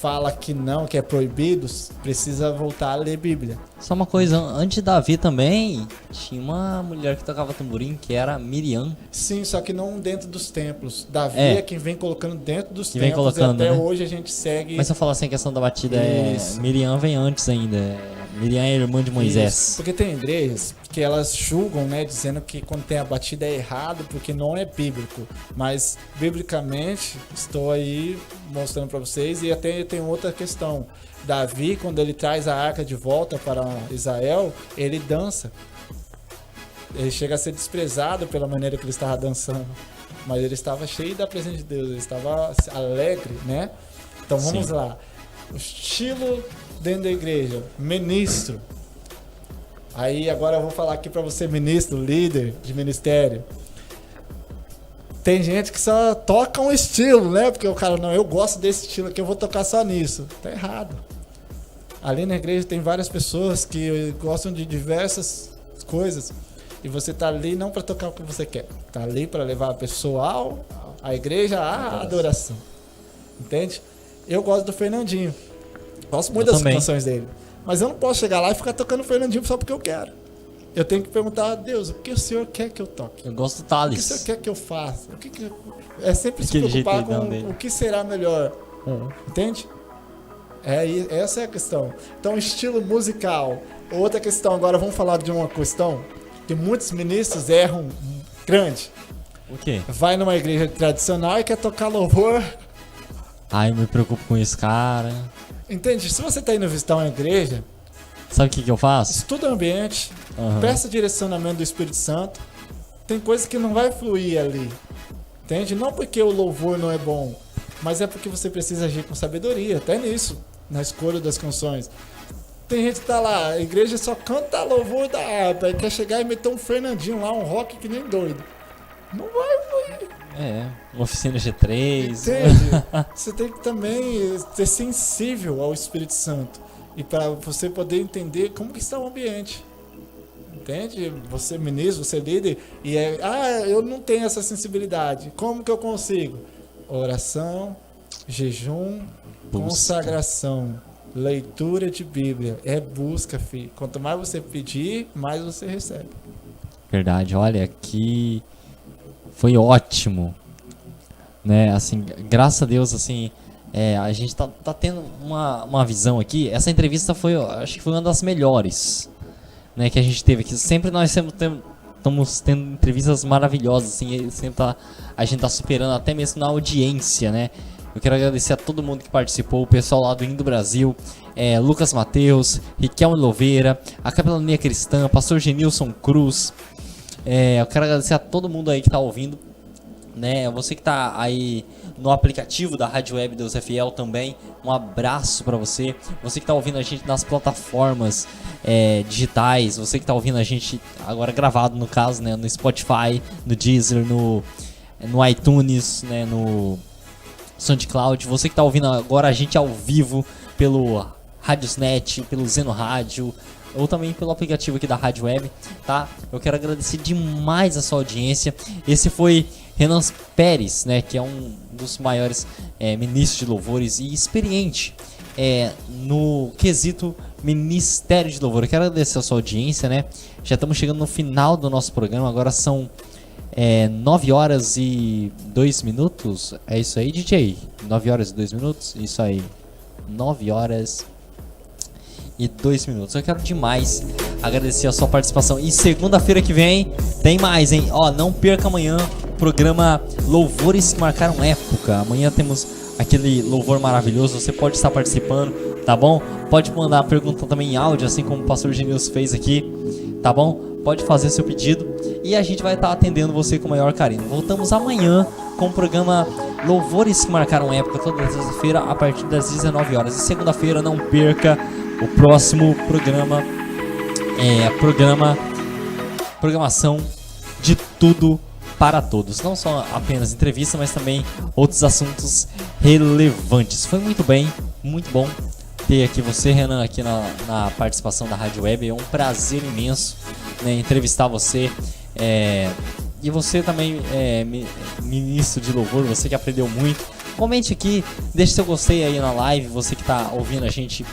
fala que não, que é proibido, precisa voltar a ler Bíblia. Só uma coisa, antes de Davi também, tinha uma mulher que tocava tamborim, que era Miriam. Sim, só que não dentro dos templos. Davi é quem vem colocando dentro dos templos, colocando, e até né? hoje a gente segue... Mas se eu falar assim, a questão da batida, Miriam vem antes ainda. Miriam é irmã de Moisés. Isso, porque tem igrejas que elas julgam, né, dizendo que quando tem a batida é errado, porque não é bíblico. Mas, biblicamente, estou aí mostrando para vocês. E até tem outra questão. Davi, quando ele traz a arca de volta para Israel, ele dança. Ele chega a ser desprezado pela maneira que ele estava dançando. Mas ele estava cheio da presença de Deus, ele estava alegre, né? Então vamos lá. O estilo dentro da igreja, ministro. Aí agora eu vou falar aqui para você, ministro, líder de ministério. Tem gente que só toca um estilo, né? Porque o cara, não, eu gosto desse estilo aqui, eu vou tocar só nisso. Tá errado. Ali na igreja tem várias pessoas que gostam de diversas coisas. E você tá ali não para tocar o que você quer. Tá ali para levar a pessoa à igreja, à adoração. Entende? Eu gosto do Fernandinho. Gosto muito das canções dele. Mas eu não posso chegar lá e ficar tocando o Fernandinho só porque eu quero. Eu tenho que perguntar a Deus, o que o Senhor quer que eu toque? Eu gosto do Thales. O que o Senhor quer que eu faça? É sempre se preocupar com o que será melhor. Entende? Essa é a questão. Então, estilo musical. Outra questão, agora vamos falar de uma questão que muitos ministros erram grande. O quê? Vai numa igreja tradicional e quer tocar louvor. Ai, eu me preocupo com isso, cara. Entende? Se você está indo visitar uma igreja, sabe o que eu faço? Estuda o ambiente, peça direcionamento do Espírito Santo. Tem coisa que não vai fluir ali. Entende? Não porque o louvor não é bom, mas é porque você precisa agir com sabedoria, até nisso, na escolha das canções. Tem gente que tá lá, a igreja só canta louvor da harpa, e quer chegar e meter um Fernandinho lá, um rock que nem doido. Não vai fluir. Oficina G3. Entende? Você tem que também ser sensível ao Espírito Santo. E para você poder entender como que está o ambiente. Entende? Você ministro, você líder, e eu não tenho essa sensibilidade. Como que eu consigo? Oração, jejum, consagração, leitura de Bíblia. É busca, filho. Quanto mais você pedir, mais você recebe. Verdade, olha, aqui foi ótimo. Né, assim, graças a Deus, assim, a gente tá tendo uma visão aqui. Essa entrevista acho que foi uma das melhores, né, que a gente teve aqui. Sempre nós estamos tendo entrevistas maravilhosas, assim, a gente tá superando até mesmo na audiência, né? Eu quero agradecer a todo mundo que participou, o pessoal lá do Indo Brasil, Lucas Mateus, Riquelme Louveira, a Capelania Cristã, Pastor Genilson Cruz. Eu quero agradecer a todo mundo aí que tá ouvindo, né? Você que tá aí no aplicativo da Rádio Web Deus é Fiel também, um abraço pra você. Você que tá ouvindo a gente nas plataformas digitais, você que tá ouvindo a gente agora gravado no caso, né? No Spotify, no Deezer, no iTunes, né? No SoundCloud. Você que tá ouvindo agora a gente ao vivo pelo Radiosnet, pelo Zeno Rádio, ou também pelo aplicativo aqui da Rádio Web, tá? Eu quero agradecer demais a sua audiência. Esse foi Renan Pérez, né? Que é um dos maiores ministros de louvores e experiente no quesito Ministério de Louvor. Eu quero agradecer a sua audiência, né? Já estamos chegando no final do nosso programa. Agora são 9 horas e 2 minutos. É isso aí, DJ? 9 horas e 2 minutos? Isso aí. 9 horas e 2 minutos. Eu quero demais agradecer a sua participação. E segunda-feira que vem tem mais, hein? Ó, não perca amanhã o programa Louvores que Marcaram Época. Amanhã temos aquele louvor maravilhoso. Você pode estar participando, tá bom? Pode mandar a pergunta também em áudio, assim como o pastor Genilson fez aqui, tá bom? Pode fazer seu pedido e a gente vai estar atendendo você com o maior carinho. Voltamos amanhã com o programa Louvores que Marcaram Época, toda terça-feira a partir das 19 horas. E segunda-feira não perca o próximo programa, programação de tudo para todos. Não só apenas entrevista, mas também outros assuntos relevantes. Foi muito bom ter aqui você, Renan, aqui na participação da Rádio Web. É um prazer imenso, né, entrevistar você. E você também, ministro de louvor, você que aprendeu muito. Comente aqui, deixe seu gostei aí na live, você que está ouvindo a gente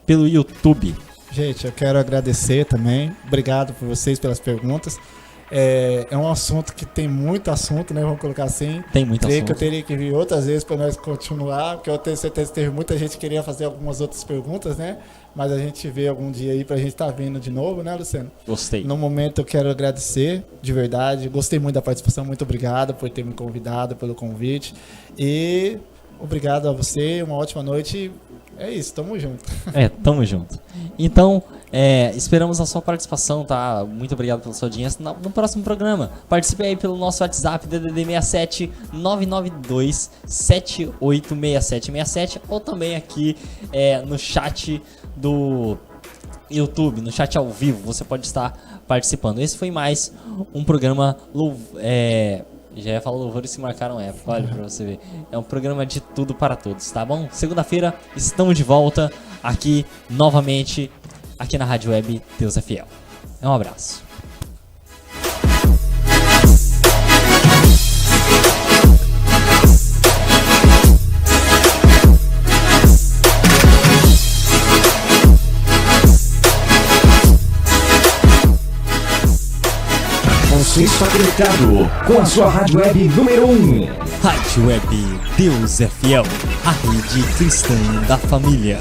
pelo YouTube. Gente, eu quero agradecer também. Obrigado por vocês, pelas perguntas. É um assunto que tem muito assunto, né? Vamos colocar assim. Tem muito assunto. Que eu teria que vir outras vezes para nós continuar, porque eu tenho certeza que teve muita gente que queria fazer algumas outras perguntas, né? Mas a gente vê algum dia aí pra gente estar vindo de novo, né, Luciano? Gostei. No momento eu quero agradecer, de verdade. Gostei muito da participação, muito obrigado por ter me convidado, pelo convite. E obrigado a você, uma ótima noite. É isso, tamo junto. Tamo junto. Então, esperamos a sua participação, tá? Muito obrigado pela sua audiência no próximo programa. Participe aí pelo nosso WhatsApp, DDD 67 992 786767, ou também aqui no chat do YouTube, no chat ao vivo, você pode estar participando. Esse foi mais um programa já ia falar louvores que marcaram época, olha pra você ver. É um programa de tudo para todos, tá bom? Segunda-feira estamos de volta aqui novamente, aqui na Rádio Web Deus é Fiel. Um abraço. Você está conectado com a sua Rádio Web número 1. Rádio Web Deus é Fiel, a rede cristã da família.